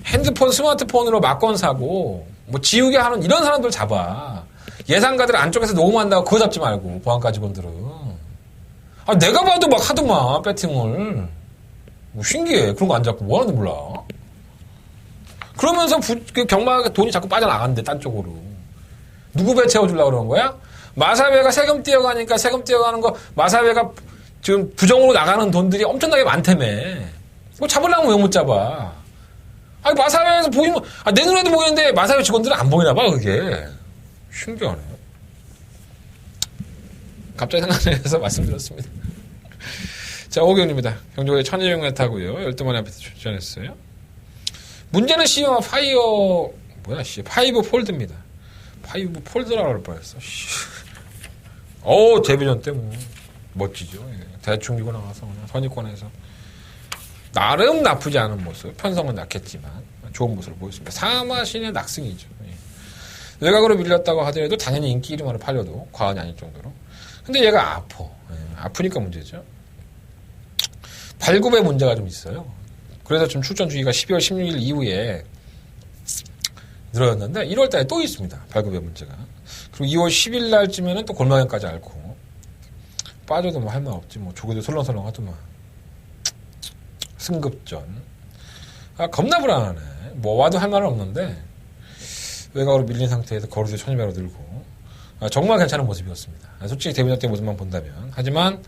핸드폰 스마트폰으로 막건 사고 뭐 지우개 하는 이런 사람들 잡아. 예상가들 안쪽에서 녹음한다고 그거 잡지 말고 보안과 직원들은. 아 내가 봐도 막 하더만 배팅을. 뭐 신기해. 그런 거 안 잡고 뭐 하는지 몰라. 그러면서 그 경마 돈이 자꾸 빠져나간대 딴 쪽으로. 누구 배 채워주려고 그러는 거야? 마사회가 세금 떼어가니까 세금 떼어가는 거 마사회가 지금 부정으로 나가는 돈들이 엄청나게 많다며. 뭐 잡으려면 왜 못 잡아? 아니 마사회에서 보이면 내 눈에도 보이는데 마사회 직원들은 안 보이나 봐 그게. 신기하네. 갑자기 생각나서 말씀드렸습니다. 자, 오경입니다. 경주에 1200m고요. 12번에 앞에서 출전했어요. 문제는 시어와 파이브 폴드입니다. 파이브 폴드라고 할 뻔했어. 데뷔전 때 뭐 멋지죠. 대충 이고 나가서 그냥 선입권에서 나름 나쁘지 않은 모습. 편성은 약했지만 좋은 모습을 보였습니다. 사마신의 낙승이죠. 외곽으로 밀렸다고 하더라도 당연히 인기 1위만으로 팔려도 과언이 아닐 정도로. 근데 얘가 아프니까 문제죠. 발굽에 문제가 좀 있어요. 그래서 지금 출전 주기가 12월 16일 이후에 늘어났는데 1월 달에 또 있습니다. 발굽에 문제가. 그리고 2월 10일 날쯤에는 또 골망염까지 앓고 빠져도 뭐 할 말 없지. 뭐 조개도 설렁설렁 하더만. 승급전. 겁나 불안하네. 뭐 와도 할 말은 없는데 외곽으로 밀린 상태에서 거리도 1200으로 늘고 정말 괜찮은 모습이었습니다. 솔직히 데뷔전 때 모습만 본다면. 하지만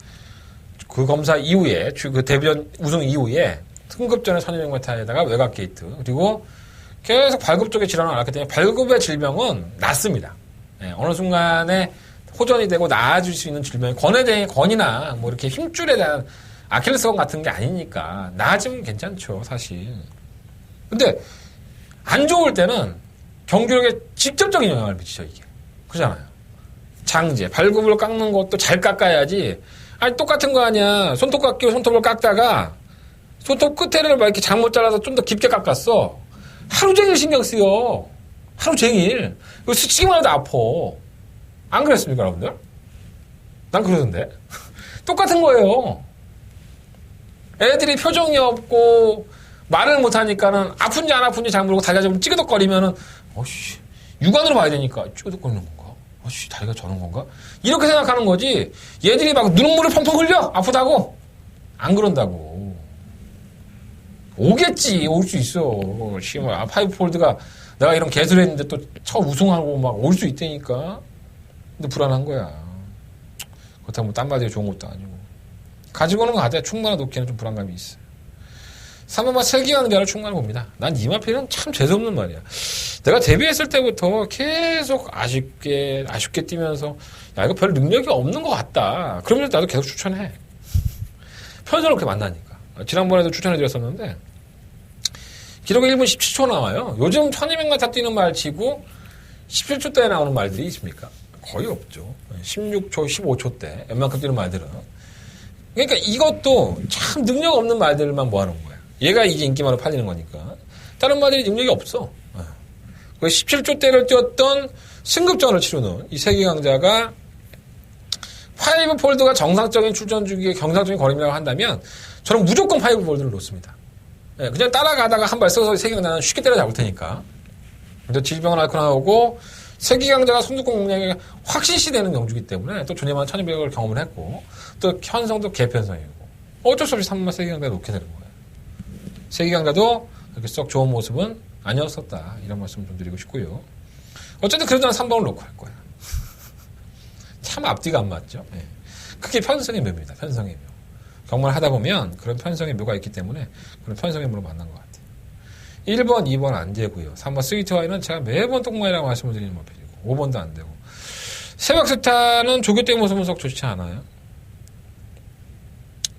그 검사 이후에 그 데뷔전 우승 이후에 승급전에 1200m에다가 외곽 게이트 그리고 계속 발굽 쪽에 질환을 앓기 때문에 발굽의 질병은 낫습니다. 어느 순간에 호전이 되고 나아질 수 있는 질병이 건이나 뭐 이렇게 힘줄에 대한 아킬레스건 같은 게 아니니까 나아지면 괜찮죠 사실. 근데 안 좋을 때는 경기력에 직접적인 영향을 미치죠 이게. 그렇잖아요. 장제 발굽을 깎는 것도 잘 깎아야지. 아니 똑같은 거 아니야. 손톱깎이로 손톱을 깎다가 손톱 끝에를 막 이렇게 잘못 잘라서 좀 더 깊게 깎았어. 하루 종일 신경 쓰여. 하루 종일. 이거 스치기만 해도 아파. 안 그랬습니까, 여러분들? 난 그러던데. 똑같은 거예요. 애들이 표정이 없고 말을 못하니까는 아픈지 안 아픈지 잘 모르고 다리가 좀 찌그덕거리면은 육안으로 봐야 되니까 찌그덕거리는 건가? 다리가 저런 건가? 이렇게 생각하는 거지. 얘들이 막 눈물을 펑펑 흘려 아프다고 안 그런다고. 오겠지. 올 수 있어. 파이브 폴드가 내가 이런 개소리 했는데 또 처음 우승하고 막 올 수 있다니까. 근데 불안한 거야. 그렇다고 뭐 딴 바디에 좋은 것도 아니고. 가지고 오는 거 가져야 충만한 놓기에는 좀 불안감이 있어. 3번만 sel기하는 게 아니라 충만을 봅니다. 난 이마피는 참 재수없는 말이야. 내가 데뷔했을 때부터 계속 아쉽게 뛰면서 야 이거 별 능력이 없는 것 같다. 그러면 나도 계속 추천해. 편성을 그렇게 만나니까. 지난번에도 추천해드렸었는데 기록이 1분 17초 나와요. 요즘 1200m 뛰는 말 치고 17초 대에 나오는 말들이 있습니까? 거의 없죠. 16초, 15초 때 웬만큼 뛰는 말들은. 그러니까 이것도 참 능력 없는 말들만 모아놓은 거야. 얘가 이제 인기말로 팔리는 거니까. 다른 말들이 능력이 없어. 17조 대를 뛰었던 승급전을 치르는 이 세계 강자가 5폴드가 정상적인 출전 주기의 정상적인 걸음이라고 한다면 저는 무조건 5폴드를 놓습니다. 그냥 따라가다가 한 발 써서 세계 강자는 쉽게 때려잡을 테니까. 근데 질병을 앓고 나오고 세계 강자가 선두권 공략에 확신시 되는 경주이기 때문에 또 존재만 1200을 경험을 했고 또 현성도 개편성이고 어쩔 수 없이 3번 세계 강자를 놓게 되는 거예요. 세계 강자도 이렇게 썩 좋은 모습은 아니었었다. 이런 말씀 좀 드리고 싶고요. 어쨌든 그래도 난 3번을 놓고 할 거야. 참 앞뒤가 안 맞죠. 네. 그게 편성의 묘입니다. 편성의 묘. 경마를 하다 보면 그런 편성의 묘가 있기 때문에 그런 편성의 묘로 만난 것 같아요. 1번, 2번 안 되고요. 3번 스위트와이는 제가 매번 똥마이라고 말씀을 드리는 모델이고 5번도 안 되고 새벽스타는 조교대 모습은 썩 좋지 않아요.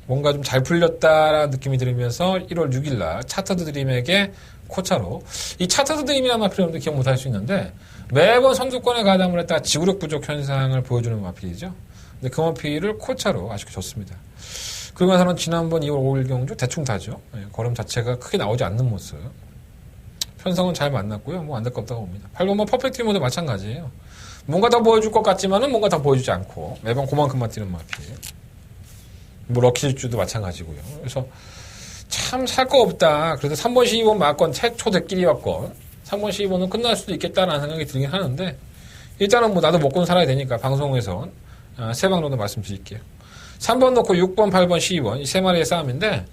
뭔가 좀 잘 풀렸다라는 느낌이 들으면서 1월 6일날 차터드 드림에게 코차로 이 차터드 드림이라는 마필은 기억 못할 수 있는데 매번 선두권에 가담을 했다가 지구력 부족 현상을 보여주는 마필이죠. 근데 그 마필을 코차로 아쉽게 줬습니다. 그러고 나서는 지난번 2월 5일 경주 대충 타죠. 걸음 자체가 크게 나오지 않는 모습. 편성은 잘 만났고요. 뭐 안 될 거 없다고 봅니다. 8번만 퍼펙트 모드 마찬가지예요. 뭔가 더 보여줄 것 같지만은 뭔가 더 보여주지 않고 매번 그만큼만 뛰는 마필. 뭐 럭키즈주도 마찬가지고요. 그래서 참 살 거 없다. 그래도 3번 12번 마건 초대끼리였건 3번 12번은 끝날 수도 있겠다라는 생각이 들긴 하는데 일단은 뭐 나도 먹고는 살아야 되니까 방송에선 세 방 정도 말씀드릴게요. 3번 넣고 6번, 8번, 12번 이 세 마리의 싸움인데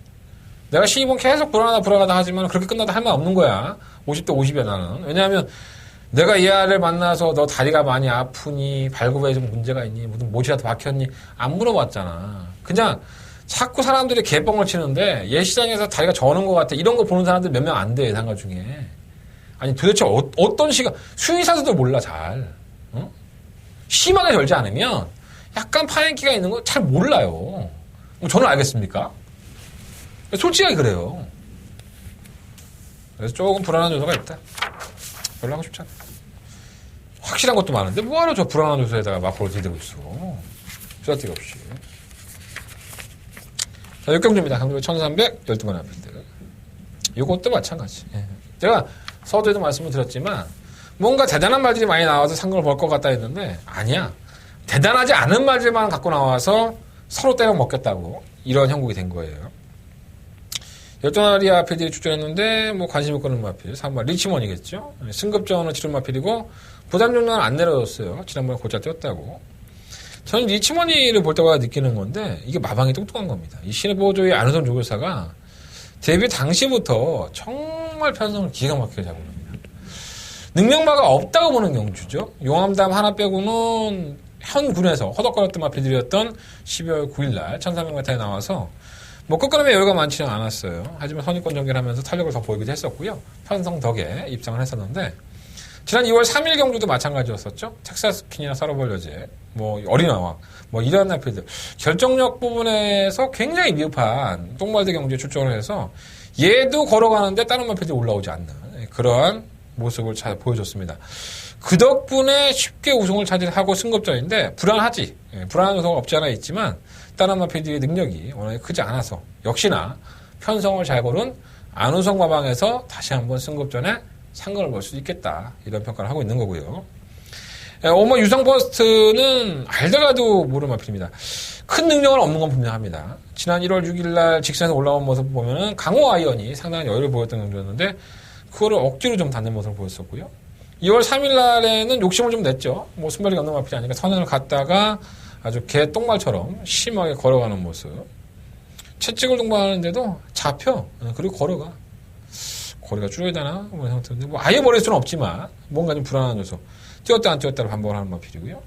내가 12번 계속 불안하다 하지만 그렇게 끝나도 할 말 없는 거야. 50대 50이야 나는. 왜냐하면 내가 이 아이를 만나서 너 다리가 많이 아프니 발굽에 좀 문제가 있니 무슨 못이라도 박혔니 안 물어봤잖아. 그냥 자꾸 사람들이 개뻥을 치는데 얘 시장에서 다리가 저는 것 같아 이런 거 보는 사람들 몇 명 안 돼 상가 중에. 아니 도대체 어떤 시간 수의사들도 몰라 잘. 어? 심하게 절지 않으면 약간 파행기가 있는 거 잘 몰라요. 저는 알겠습니까? 솔직하게 그래요. 그래서 조금 불안한 요소가 있다. 별로 하고 싶지 않아. 확실한 것도 많은데 뭐하러 저 불안한 요소에다가 마포를 들이대고 있어. 쓰잘데기 없이. 자, 6경주입니다. 강도의 1300 12번 앞인데 이것도 마찬가지. 제가 서두에도 말씀을 드렸지만 뭔가 대단한 말들이 많이 나와서 상금을 벌 것 같다 했는데 아니야. 대단하지 않은 말들만 갖고 나와서 서로 때려 먹겠다고 이런 형국이 된 거예요. 열도나리 마필들이 출전했는데 뭐 관심을 끄는 마필 3번 리치먼이겠죠. 승급전을 치른 마필이고 부담 정도는 안 내려졌어요. 지난번에 곧잘 뛰었다고. 저는 리치머니를 볼 때마다 느끼는 건데 이게 마방이 똑똑한 겁니다. 이 신의보조의 안우선 조교사가 데뷔 당시부터 정말 편성을 기가 막히게 잡은 겁니다. 능력마가 없다고 보는 경주죠. 용암담 하나 빼고는 현 군에서 허덕거렸던 마필들이었던 12월 9일날 1300m에 나와서 뭐 끝걸음에 여유가 많지는 않았어요. 하지만 선입권 전개를 하면서 탄력을 더 보이기도 했었고요. 편성 덕에 입상을 했었는데 지난 2월 3일 경주도 마찬가지였었죠. 텍사스킨이나 사로벌려제, 뭐 어린아왕, 뭐 이런 나필들 결정력 부분에서 굉장히 미흡한 똥말대 경주에 출전을 해서 얘도 걸어가는데 다른 마필들이 올라오지 않는 그러한 모습을 잘 보여줬습니다. 그 덕분에 쉽게 우승을 차지하고 승급전인데 불안하지. 불안한 요소가 없지 않아 있지만 다른 마필들의 능력이 워낙에 크지 않아서 역시나 편성을 잘 고른 안우성 마방에서 다시 한번 승급전에 상금을 벌 수 있겠다. 이런 평가를 하고 있는 거고요. 오머 유성 버스트는 알다가도 모르는 마필입니다. 큰 능력은 없는 건 분명합니다. 지난 1월 6일날 직선에서 올라온 모습 보면은 강호 아이언이 상당한 여유를 보였던 경주였는데 그거를 억지로 좀 닫는 모습을 보였었고요. 2월 3일날에는 욕심을 좀 냈죠. 뭐 순발이 없는 마필이 아니니까 선행을 갔다가 아주 개 똥말처럼 심하게 걸어가는 모습. 채찍을 동반하는데도 잡혀. 그리고 걸어가. 거리가 줄여야 되나? 뭐 상태인데 뭐 아예 버릴 수는 없지만 뭔가 좀 불안한 요소. 뛰었다 안 뛰었다를 반복을 하는 마필이고요.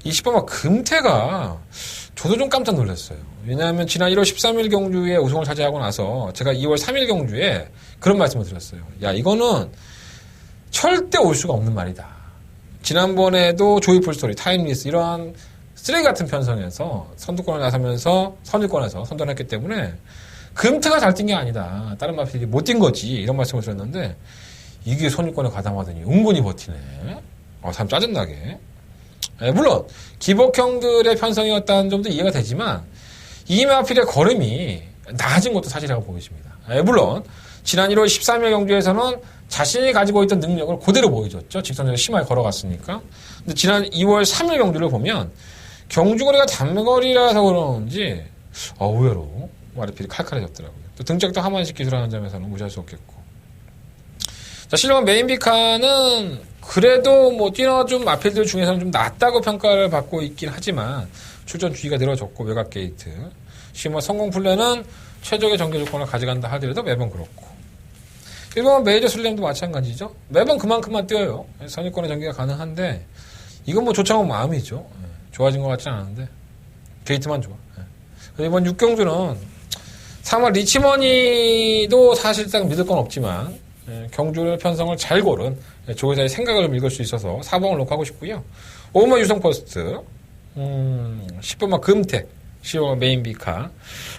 20번 금태가 저도 좀 깜짝 놀랐어요. 왜냐하면 지난 1월 13일 경주에 우승을 차지하고 나서 제가 2월 3일 경주에 그런 말씀을 드렸어요. 야 이거는 절대 올 수가 없는 말이다. 지난번에도 조이풀 스토리, 타임리스 이런 쓰레기 같은 편성에서 선두권을 나서면서 선두권에서 선전했기 때문에 금태가 잘 뛴 게 아니다. 다른 마필이 못 뛴 거지. 이런 말씀을 드렸는데 이게 선두권에 가담하더니 은근히 버티네. 참 짜증나게. 물론 기복형들의 편성이었다는 점도 이해가 되지만 이마필의 걸음이 낮은 것도 사실이라고 보여집니다. 물론 지난 1월 13일 경주에서는 자신이 가지고 있던 능력을 그대로 보여줬죠. 직선적으로 심하게 걸어갔으니까. 근데 지난 2월 3일 경주를 보면 경주거리가 단거리라서 그러는지 의외로 마르필이 칼칼해졌더라고요. 또 등짝도 하만식 기술하는 점에서는 무시할 수 없겠고. 자, 실력은 메인비카는 그래도 뭐 뛰어준 마필들 중에서는 좀 낫다고 평가를 받고 있긴 하지만 출전 주기가 늘어졌고 외곽 게이트. 시머 성공 플랜은 최적의 정규 조건을 가져간다 하더라도 매번 그렇고. 일본 메이저 슬램도 마찬가지죠. 매번 그만큼만 뛰어요. 선입권의 전개가 가능한데 이건 뭐 조창호 마음이죠. 좋아진 것 같지는 않은데 게이트만 좋아. 이번 6경주는 3월 리치머니도 사실상 믿을 건 없지만 경주의 편성을 잘 고른 조회사의 생각을 좀 읽을 수 있어서 4번을 놓고 하고 싶고요. 5번 유성 퍼스트, 10번만 금택, 10번만 메인비카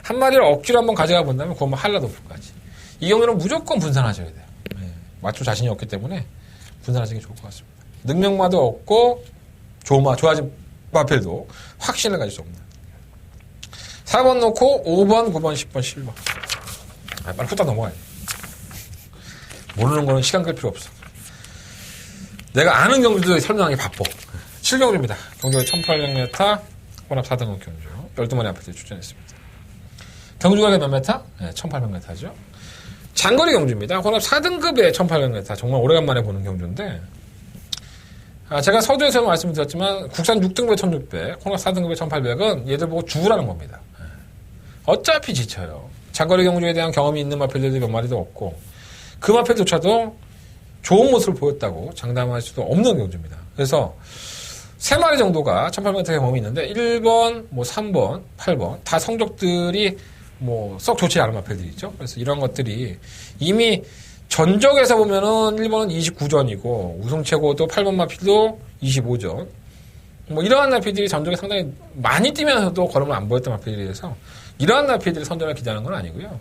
한 마리를 억지로 한번 가져가 본다면 그건 뭐 한라도프까지. 이 경우는 무조건 분산하셔야 돼요. 맞출 자신이 없기 때문에 분산하시는 게 좋을 것 같습니다. 능력마도 없고 좋아진 마필도 확신을 가질 수 없는. 4번 놓고 5번, 9번, 10번, 11번. 빨리 후딱 넘어가야 돼. 모르는 거는 시간 끌 필요 없어. 내가 아는 경주도 설명하기 바빠. 7경주입니다. 경주가 1800m, 혼합 4등급 경주. 12마리 앞에 출전했습니다. 경주가 몇 메타? 1800m죠. 장거리 경주입니다. 혼합 4등급의 1800m. 정말 오래간만에 보는 경주인데, 제가 서두에서 말씀드렸지만, 국산 6등급의 1600, 혼합 4등급의 1800은 얘들 보고 죽으라는 겁니다. 어차피 지쳐요. 장거리 경주에 대한 경험이 있는 마필들이 몇 마리도 없고, 그 마필조차도 좋은 모습을 보였다고 장담할 수도 없는 경주입니다. 그래서 3마리 정도가 1800m 경험이 있는데 1번, 뭐 3번, 8번 다 성적들이 뭐 썩 좋지 않은 마필들이죠. 그래서 이런 것들이 이미 전적에서 보면은 1번은 29전이고 우승 최고도 8번 마필도 25전. 뭐 이러한 마필들이 전적에 상당히 많이 뛰면서도 걸음을 안 보였던 마필들이라서 이러한 마필들이 선전을 기대하는 건 아니고요.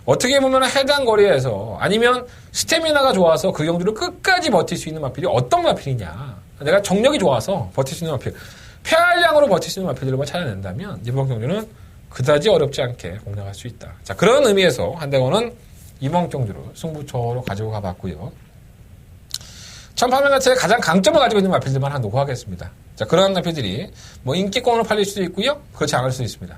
어떻게 보면 해당 거리에서 아니면 스태미나가 좋아서 그 경주를 끝까지 버틸 수 있는 마필이 어떤 마필이냐. 내가 정력이 좋아서 버틸 수 있는 마필. 폐활량으로 버틸 수 있는 마필들만 찾아낸다면 이번 경주는 그다지 어렵지 않게 공략할 수 있다. 자, 그런 의미에서 한대건은 이번 경주를 승부처로 가지고 가봤고요. 1800m의 가장 강점을 가지고 있는 마필들만 한 놓고 하겠습니다. 자, 그런 마필들이 뭐 인기권으로 팔릴 수도 있고요. 그렇지 않을 수도 있습니다.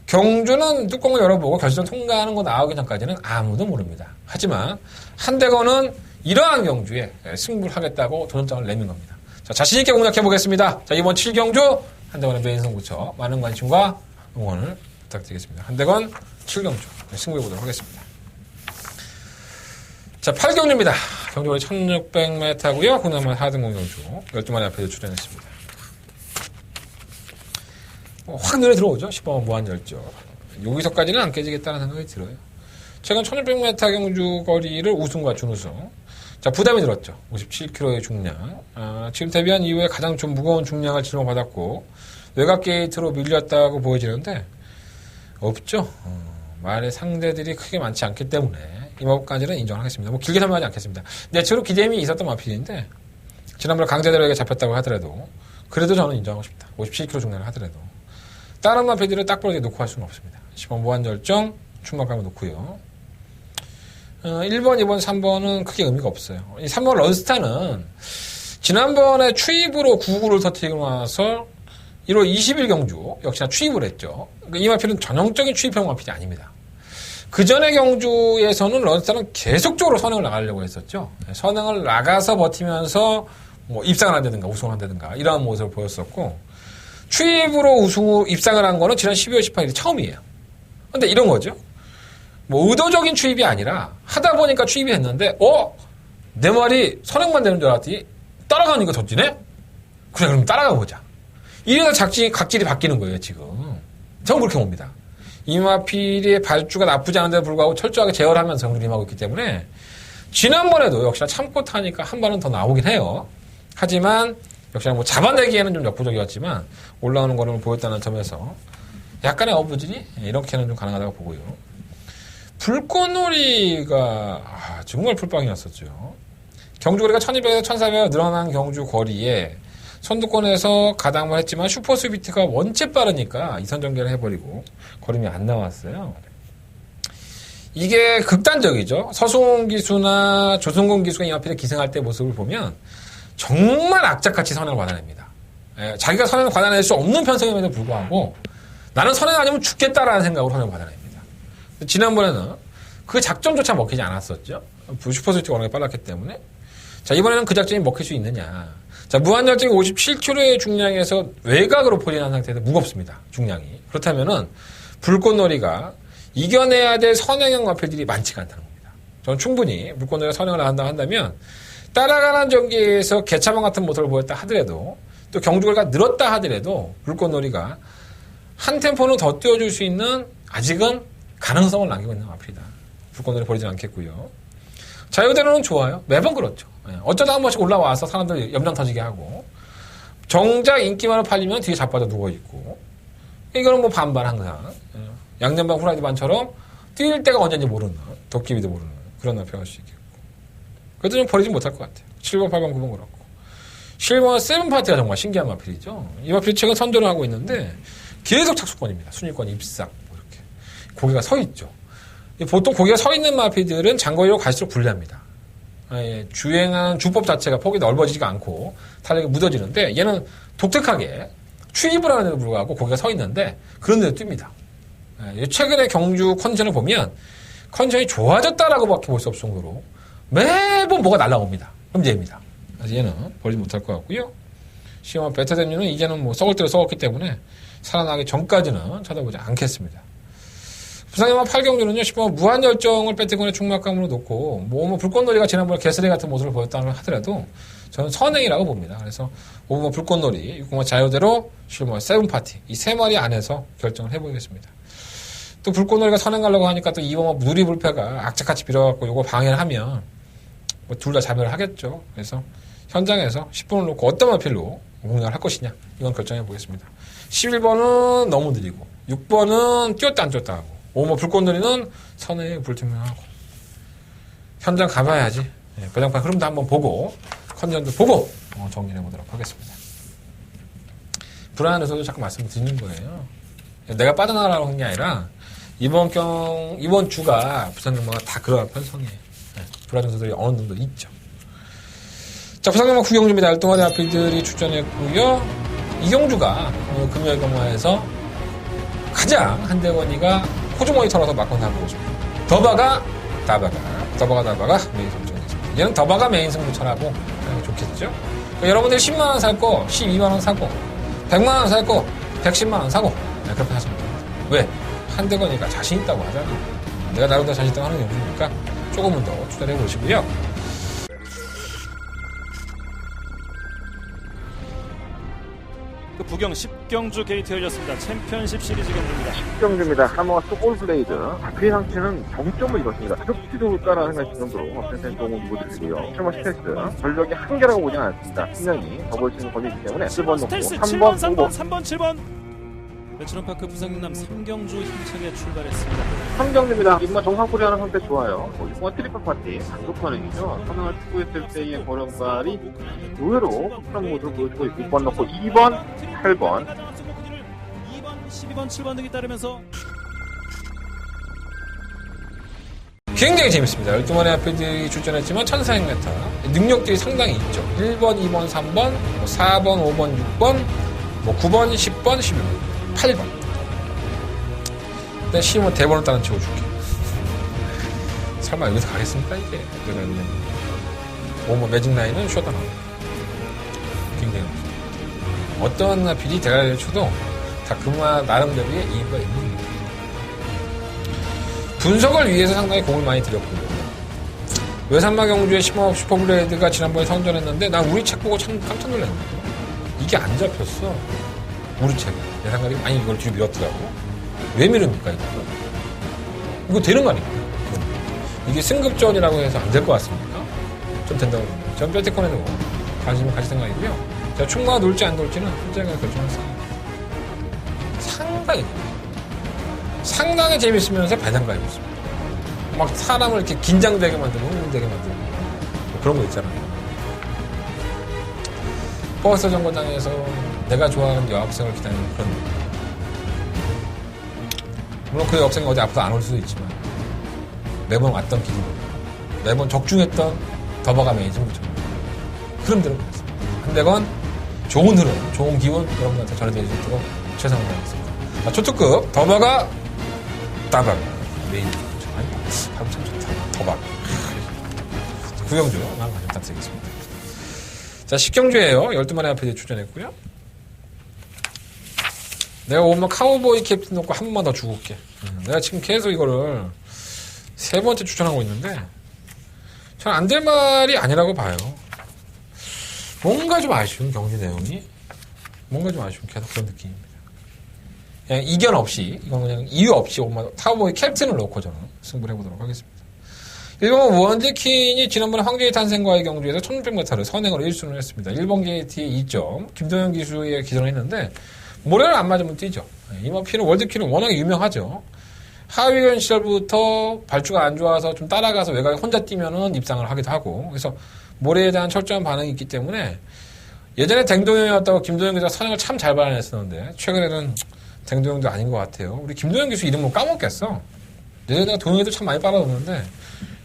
경주는 뚜껑을 열어보고 결승 통과하는 거 나오기 전까지는 아무도 모릅니다. 하지만 한대건은 이러한 경주에 승부를 하겠다고 도전장을 내민 겁니다. 자, 자신있게 공략해 보겠습니다. 자, 이번 7경주 한대건의 메인 승부처 많은 관심과 응원을 부탁드리겠습니다. 한대건 7경주 승부해 보도록 하겠습니다. 자, 8경주입니다. 경주거리 1600m고요. 국내만 4등급 경주 12마리 앞에서 출연했습니다. 확 눈에 들어오죠. 10번 무한열정. 여기서까지는 안 깨지겠다는 생각이 들어요. 최근 1600m 경주 거리를 우승과 준우승. 자, 부담이 들었죠. 57kg의 중량. 지금 데뷔한 이후에 가장 좀 무거운 중량을 짊어받았고 외곽 게이트로 밀렸다고 보여지는데 없죠. 말의 상대들이 크게 많지 않기 때문에 이 부분까지는 인정하겠습니다. 뭐 길게 설명하지 않겠습니다. 내추로 기대임이 있었던 마필인데 지난번에 강제대로에게 잡혔다고 하더라도 그래도 저는 인정하고 싶다. 57kg 중량을 하더라도 다른 마필들을 딱 보게 놓고 할 수는 없습니다. 10번 무한열정 충만감을 놓고요. 1번, 2번, 3번은 크게 의미가 없어요. 이 3번 런스타는 지난번에 추입으로 99를 터뜨리고 나서 1월 20일 경주 역시나 추입을 했죠. 이 마필은 전형적인 추입형 마필이 아닙니다. 그 전의 경주에서는 런스타는 계속적으로 선행을 나가려고 했었죠. 선행을 나가서 버티면서 뭐 입상을 한다든가 우승을 한다든가 이러한 모습을 보였었고 추입으로 입상을 한 거는 지난 12월 18일이 처음이에요. 근데 이런 거죠. 뭐 의도적인 추입이 아니라 하다 보니까 추입이 했는데 내 말이 선행만 되는 줄 알았더니 따라가니까 던지네? 그래 그럼 따라가 보자. 이래서 각질이 바뀌는 거예요 지금. 저는 그렇게 봅니다. 이마필의 발주가 나쁘지 않은데도 불구하고 철저하게 제어를 하면서 경주를 임하고 있기 때문에 지난번에도 역시나 참고 타니까 한 발은 더 나오긴 해요. 하지만 역시나 뭐 잡아내기에는 좀 역부족이었지만 올라오는 거를 보였다는 점에서 약간의 어부질이 이렇게는 좀 가능하다고 보고요. 불꽃놀이가 정말 풀빵이었었죠. 경주거리가 1200에서 1400 늘어난 경주 거리에 선두권에서 가담을 했지만 슈퍼스위트가 원체 빠르니까 이선 전개를 해버리고 걸음이 안 나왔어요. 이게 극단적이죠. 서승훈 기수나 조승근 기수가 이 마필에 기승할 때 모습을 보면 정말 악착같이 선행을 받아냅니다. 자기가 선행을 받아낼 수 없는 편성임에도 불구하고 나는 선행 아니면 죽겠다라는 생각으로 선행을 받아냅니다. 지난번에는 그 작전조차 먹히지 않았었죠. 슈퍼스위트가 워낙에 빨랐기 때문에. 자, 이번에는 그 작전이 먹힐 수 있느냐. 자, 무한열정이 57kg의 중량에서 외곽으로 포진한 상태에서 무겁습니다. 중량이. 그렇다면은 불꽃놀이가 이겨내야 될 선행형 마필들이 많지가 않다는 겁니다. 저는 충분히 불꽃놀이가 선행을 한다면 따라가는 전기에서 개차방 같은 모습을 보였다 하더라도 또 경주거리가 늘었다 하더라도 불꽃놀이가 한 템포는 더 띄워줄 수 있는 아직은 가능성을 남기고 있는 마필이다. 불꽃놀이 버리지 않겠고요. 자유대로는 좋아요. 매번 그렇죠. 어쩌다 한 번씩 올라와서 사람들 염전 터지게 하고 정작 인기만을 팔리면 뒤에 자빠져 누워있고 이거는 뭐 반반 항상 양념반 후라이드 반처럼 뛸 때가 언제인지 모르는 도끼비도 모르는 그런 날 표현할 수 있겠고 그래도 좀 버리지 못할 것 같아요. 7번, 8번, 9번 그렇고 7번 세븐파티가 정말 신기한 마필이죠. 이 마필이 최근 선전을 하고 있는데 계속 착수권입니다. 순위권 입상 뭐 이렇게 고개가 서 있죠. 보통 고개가 서 있는 마필들은 장거리로 갈수록 불리합니다. 주행하는 주법 자체가 폭이 넓어지지가 않고 탄력이 묻어지는데 얘는 독특하게 추입을 하는데도 불구하고 고개가 서 있는데 그런 데도 뜁니다. 최근에 경주 컨디션을 보면 컨디션이 좋아졌다라고 밖에 볼 수 없을 정도로 매번 뭐가 날라옵니다. 그럼 얘입니다. 그래서 얘는 버리지 못할 것 같고요. 시험한 베타데뉴는 이제는 뭐 썩을 대로 썩었기 때문에 살아나기 전까지는 쳐다보지 않겠습니다. 부산영화 8경주는요, 10번 무한열정을 배트권의 중막감으로 놓고, 뭐 불꽃놀이가 지난번에 개쓰레 같은 모습을 보였다고 하더라도, 저는 선행이라고 봅니다. 그래서, 5번 불꽃놀이, 6번 자유대로, 7번 세븐파티, 이 세 마리 안에서 결정을 해보겠습니다. 또 불꽃놀이가 선행 가려고 하니까 또 2번 누리불패가 악착같이 빌어갖고 요거 방해를 하면, 뭐 둘 다 자멸을 하겠죠. 그래서, 현장에서 10번을 놓고 어떤 마필로 공략을 할 것이냐, 이건 결정해 보겠습니다. 11번은 너무 느리고, 6번은 뛰었다 안 뛰었다 하고, 5번 불꽃놀이는 선행에 불투명하고 현장 가봐야지. 배당판 흐름도 한번 보고 컨디션도 보고 정리해 보도록 하겠습니다. 불안해서도 자꾸 말씀을 드리는 거예요. 내가 빠져나가라고 한 게 아니라 이번 주가 부산영화가 다 그러한 편성이에요. 불안 요소들이 어느 정도 있죠. 자, 부산영화 9경주입니다. 알동아대 아필들이 출전했고요. 이경주가 금요일 경마에서 가장 한대건이가 호주머니 털어서 막건 사보고 있습니다. 더바가 메인 승부처였습니다. 얘는 더바가 메인 승부처라고 좋겠죠? 그러니까 여러분들이 10만원 살 거 12만원 사고 100만원 살 거 110만원 사고 그렇게 하시면 됩니다. 왜? 한대건이가 자신 있다고 하잖아요. 내가 나름대로 자신 있다고 하는 게 없으니까 조금은 더 투자를 해보시고요. 부경 10경주 게이트 열렸습니다. 챔피언십 시리즈 경주입니다. 10경주입니다. 하머스 올블레이드. 그 상체는 정점을 이뤘습니다. 그렇게 좋을까라는 생각이 정도로 펜센종을 누구들이고요. 실버 스텔스. 전력이 한계라고 보지는 않습니다. 분명히 더 볼 수 있는 권리이기 때문에 1번 놓고 스텔스 3번, 7번, 3번, 7번. 매춘원파크 부산경남 3경주 힘차게 출발했습니다. 3경주입니다. 이번 정상코리 하는 선택 좋아요. 이번 트리플 파티 단독판이죠. 선행을 추구했을 때의 거령발이 의외로 그런 모습을 보여주고 있고 6번 넣고 2번, 8번 2번, 12번, 7번 등이 따르면서 굉장히 재밌습니다. 12마리 아필들이 출전했지만 1400m 능력들이 상당히 있죠. 1번, 2번, 3번, 4번, 5번, 6번, 9번, 10번, 11번 8번. 근데 시험은 대본을 따라 채워줄게. 설마 여기서 가겠습니까, 이게? 내가 그냥. 뭐, 매직 라인은 쇼다 나옵니다. 굉장히 높습니다. 어떤 나필이 대가리를 쳐도 다 그마 나름대로의 이유가 있는 겁니다. 분석을 위해서 상당히 공을 많이 들였고요. 외산마 경주의 슈퍼블레이드가 지난번에 선전했는데, 난 우리 책 보고 참 깜짝 놀랐는데. 이게 안 잡혔어. 우리 책에. 내 생각에 많이 이걸 뒤로 밀었더라고. 왜 밀습니까, 이거? 이거 되는 거 아닙니까? 이게 승급전이라고 해서 안 될 것 같습니까? 좀 된다고 봅니다. 전 뼈티콘에도 관심을 가질 생각이고요. 제가 충무가 놀지 안 놀지는 혼자가 결정할 생각입니다. 상당히 재밌으면서 배당감이 있습니다. 막 사람을 이렇게 긴장되게 만들고 흥분되게 만들고 뭐 그런 거 있잖아요. 버스 정거장에서 내가 좋아하는 여학생을 기다리는 그런 느낌. 물론 그 여학생이 어디 앞으로 안 올 수도 있지만 매번 왔던 기분, 매번 적중했던 더버가 매니저처럼 흐름 대로 그랬습니다. 한대건 좋은 흐름, 좋은 기운 여러분한테 전해드릴 수 있도록 최선을 다하겠습니다. 자, 초특급 더버가 따박 매니저. 발음 참 좋다. 더박. 구경주 한번 부탁드리겠습니다. 자, 10경주예요. 12마리 앞에 출전했고요. 내가 오면 카우보이 캡틴 놓고 한 번만 더 주고 올게. 내가 지금 계속 이거를 3번째 추천하고 있는데 전 안 될 말이 아니라고 봐요. 뭔가 좀 아쉬운 경주 내용이 뭔가 좀 아쉬운 계속 그런 느낌입니다. 그냥 이견 없이 이건 그냥 이유 없이 카우보이 캡틴을 놓고 저는 승부를 해보도록 하겠습니다. 일본 원드킨이 지난번에 황제의 탄생과의 경주에서 1600m를 선행으로 1순을 했습니다. 일본 게이트에 2점, 김도현 기수에 기선을 했는데 모래를 안 맞으면 뛰죠. 이마피는 월드킨은 워낙에 유명하죠. 하위권 시절부터 발주가 안 좋아서 좀 따라가서 외곽에 혼자 뛰면은 입상을 하기도 하고, 그래서 모래에 대한 철저한 반응이 있기 때문에 예전에 댕동형이었다고 김도현 기수가 선행을 참 잘 발휘했었는데 최근에는 댕동형도 아닌 것 같아요. 우리 김도현 기수 이름을 까먹겠어. 예전에 동영이도 참 많이 빨아줬는데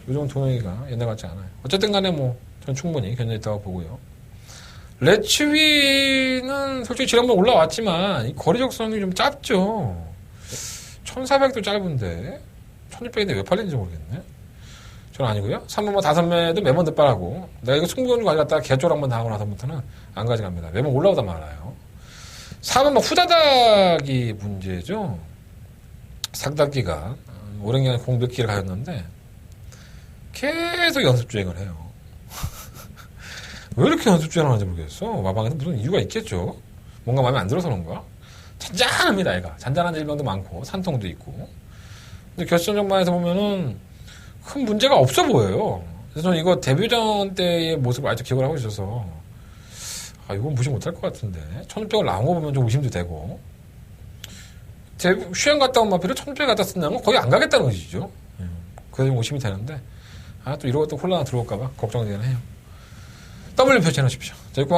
요즘 동영이가 옛날 같지 않아요. 어쨌든 간에 전 충분히 견뎌있다고 보고요. 레츠위는 솔직히 지난번 올라왔지만 이 거리 적성이 좀 짧죠. 1400도 짧은데 1600인데 왜 팔리는지 모르겠네. 저는 아니고요. 3번 5매도 매번 득발하고 내가 이거 승부전주 가져갔다가 개쫄 한번 당하고 나서부터는 안 가져갑니다. 매번 올라오다 말아요. 4번 후다닥이 문제죠. 상단기가 오랜 기간 공몇 기를 가졌는데 계속 연습 주행을 해요. 왜 이렇게 연습 주행을 하는지 모르겠어. 마방에서 무슨 이유가 있겠죠. 뭔가 마음에 안 들어서 그런가? 잔잔합니다, 애가. 잔잔한 질병도 많고 산통도 있고. 근데 결승 전반에서 보면은 큰 문제가 없어 보여요. 그래서 저는 이거 데뷔전 때의 모습을 아직도 기억을 하고 있어서 이건 무시 못할 것 같은데 1600을 나온 거 보면 좀 의심도 되고 휴양 갔다 온 마피를 1600 갖다 쓴다는 건 거의 안 가겠다는 것이죠. 그래서 좀 의심이 되는데 또 이러고 또 혼란 들어올까봐 걱정이 되긴 해요. W표 채널십시오.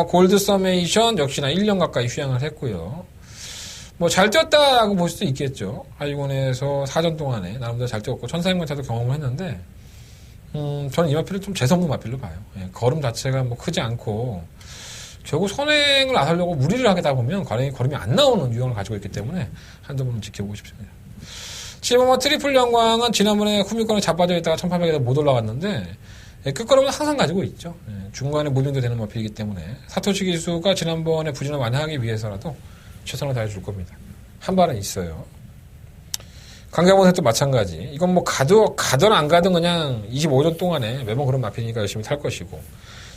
골드 서메이션 역시나 1년 가까이 휴양을 했고요. 잘 뛰었다라고 볼 수도 있겠죠. 하이곤에서 4전 동안에 나름대로 잘 뛰었고 1400m도 경험을 했는데 저는 이 마필을 좀 재수없는 마필로 봐요. 걸음 자체가 크지 않고 결국 선행을 나서려고 무리를 하게 다 보면 걸음이 안 나오는 유형을 가지고 있기 때문에 한두 번은 지켜보고 싶습니다. 7번 트리플 영광은 지난번에 후미권에 자빠져 있다가 1800에서 못 올라왔는데 끝걸음은 항상 가지고 있죠. 중간에 무빙도 되는 마필이기 때문에 사토시 기수가 지난번에 부진을 완화하기 위해서라도 최선을 다해줄 겁니다. 한 발은 있어요. 강경원도 마찬가지. 이건 가든 안 가든 그냥 25전 동안에 매번 그런 마필이니까 열심히 탈 것이고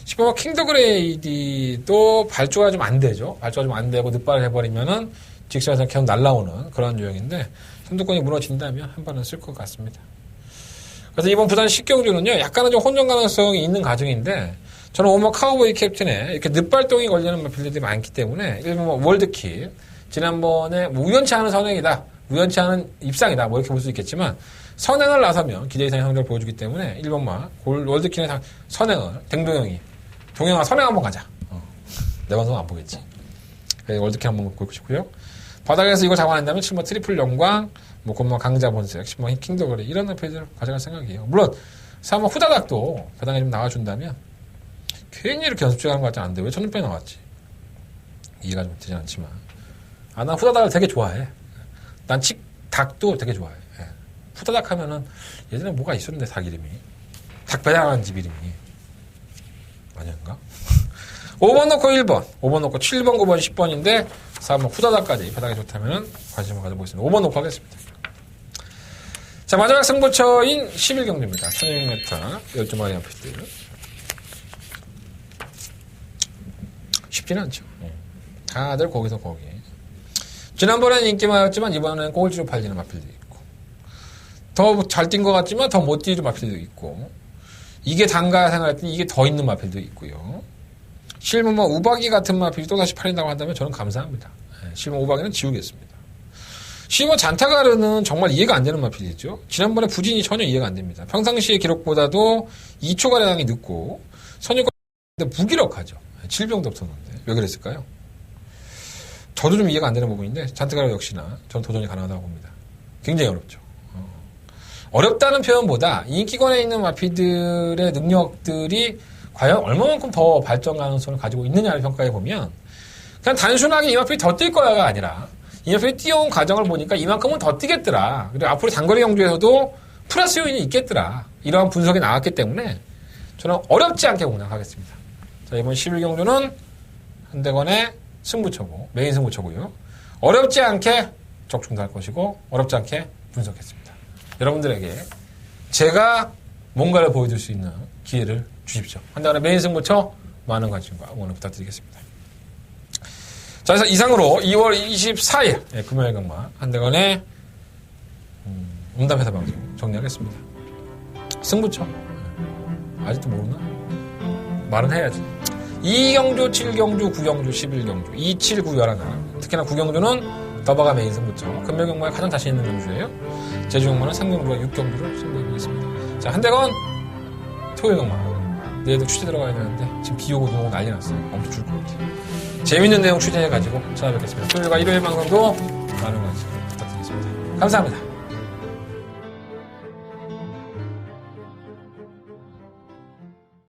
10번 킹더 그레이디도 발주가 좀 안 되죠. 발주가 좀 안 되고 늑발을 해버리면은 직선에서 계속 날라오는 그런 유형인데 선두권이 무너진다면 한 발은 쓸 것 같습니다. 그래서 이번 부산 10경주는요, 약간은 좀 혼전 가능성이 있는 과정인데, 저는 오머 카우보이 캡틴에 이렇게 늑발동이 걸리는 마필들이 많기 때문에, 일본 월드킷, 지난번에 우연치 않은 선행이다, 우연치 않은 입상이다, 이렇게 볼 수 있겠지만, 선행을 나서면 기대 이상의 성적을 보여주기 때문에, 1번마, 월드킷의 선행을, 동영아 선행 한번 가자. 내 방송 안 보겠지. 월드킷 한번 보고 싶고요. 바닥에서 이거 잡아낸다면 7번 트리플 영광, 강자 본색, 10번 킹더그레이 이런 페이지를 가져갈 생각이에요. 물론 3번 후다닥도 바닥에 좀 나와준다면 괜히 이렇게 연습 중하는 것 같지 않은데 왜 1600 나왔지? 이해가 좀 되지 않지만 난 후다닥을 되게 좋아해. 난 닭도 되게 좋아해. 후다닥 하면은 예전에 뭐가 있었는데 닭 이름이 닭배양하는 집 이름이 아닌가? 5번 넣고 1번, 5번 넣고 7번, 9번, 10번인데 4번 후다닥까지 바닥이 좋다면 관심을 가져보겠습니다. 5번 놓고 하겠습니다. 자, 마지막 승부처인 11경주입니다. 1600m 12마리 앞필드. 쉽지는 않죠. 다들 거기서 거기. 지난번에는 인기 많았지만 이번에는 꼴찌로 팔리는 마필도 있고 더 잘 뛴 것 같지만 더 못 뛰는 마필도 있고 이게 단가 생각했더니 이게 더 있는 마필도 있고요. 실무 우박이 같은 마필이 또다시 팔린다고 한다면 저는 감사합니다. 실무 우박이는 지우겠습니다. 실무 잔타가르는 정말 이해가 안 되는 마필이죠. 지난번에 부진이 전혀 이해가 안 됩니다. 평상시의 기록보다도 2초가량이 늦고 선유권인데 무기력하죠. 질병도 없었는데 왜 그랬을까요? 저도 좀 이해가 안 되는 부분인데 잔뜩하라 역시나 저는 도전이 가능하다고 봅니다. 굉장히 어렵죠. 어렵다는 표현보다 인기권에 있는 마피들의 능력들이 과연 얼마만큼 더 발전 가능성을 가지고 있느냐를 평가해 보면 그냥 단순하게 이 마필이 더 뛸 거야가 아니라 이 마필이 뛰어온 과정을 보니까 이만큼은 더 뛰겠더라. 그리고 앞으로 장거리 경주에서도 플러스 요인이 있겠더라. 이러한 분석이 나왔기 때문에 저는 어렵지 않게 공략하겠습니다. 자, 이번 11경주는 한대건의 승부처고 메인 승부처고요. 어렵지 않게 적중할 것이고 어렵지 않게 분석했습니다. 여러분들에게 제가 뭔가를 보여줄 수 있는 기회를 주십시오. 한대건의 메인 승부처 많은 관심과 응원을 부탁드리겠습니다. 자, 그래서 이상으로 2월 24일 금요일 경마 한대건의 음담회사 방송 정리하겠습니다. 승부처 아직도 모르나? 말은 해야지. 2경주, 7경주, 9경주, 11경주 2, 7, 9, 11 특히나 9경주는 더버가 메인 승부처 금요 경마에 가장 자신 있는 경주예요. 제주 경마는 3경주와 6경주를 선보이겠습니다. 자, 한대건 토요일 경마 내일도 취재 들어가야 되는데 지금 비 오고 눈 오고 난리 났어요. 엄청 줄 것 같아요. 재밌는 내용 취재해가지고 찾아뵙겠습니다. 토요일과 일요일 방송도 많은 관심 부탁드리겠습니다. 감사합니다.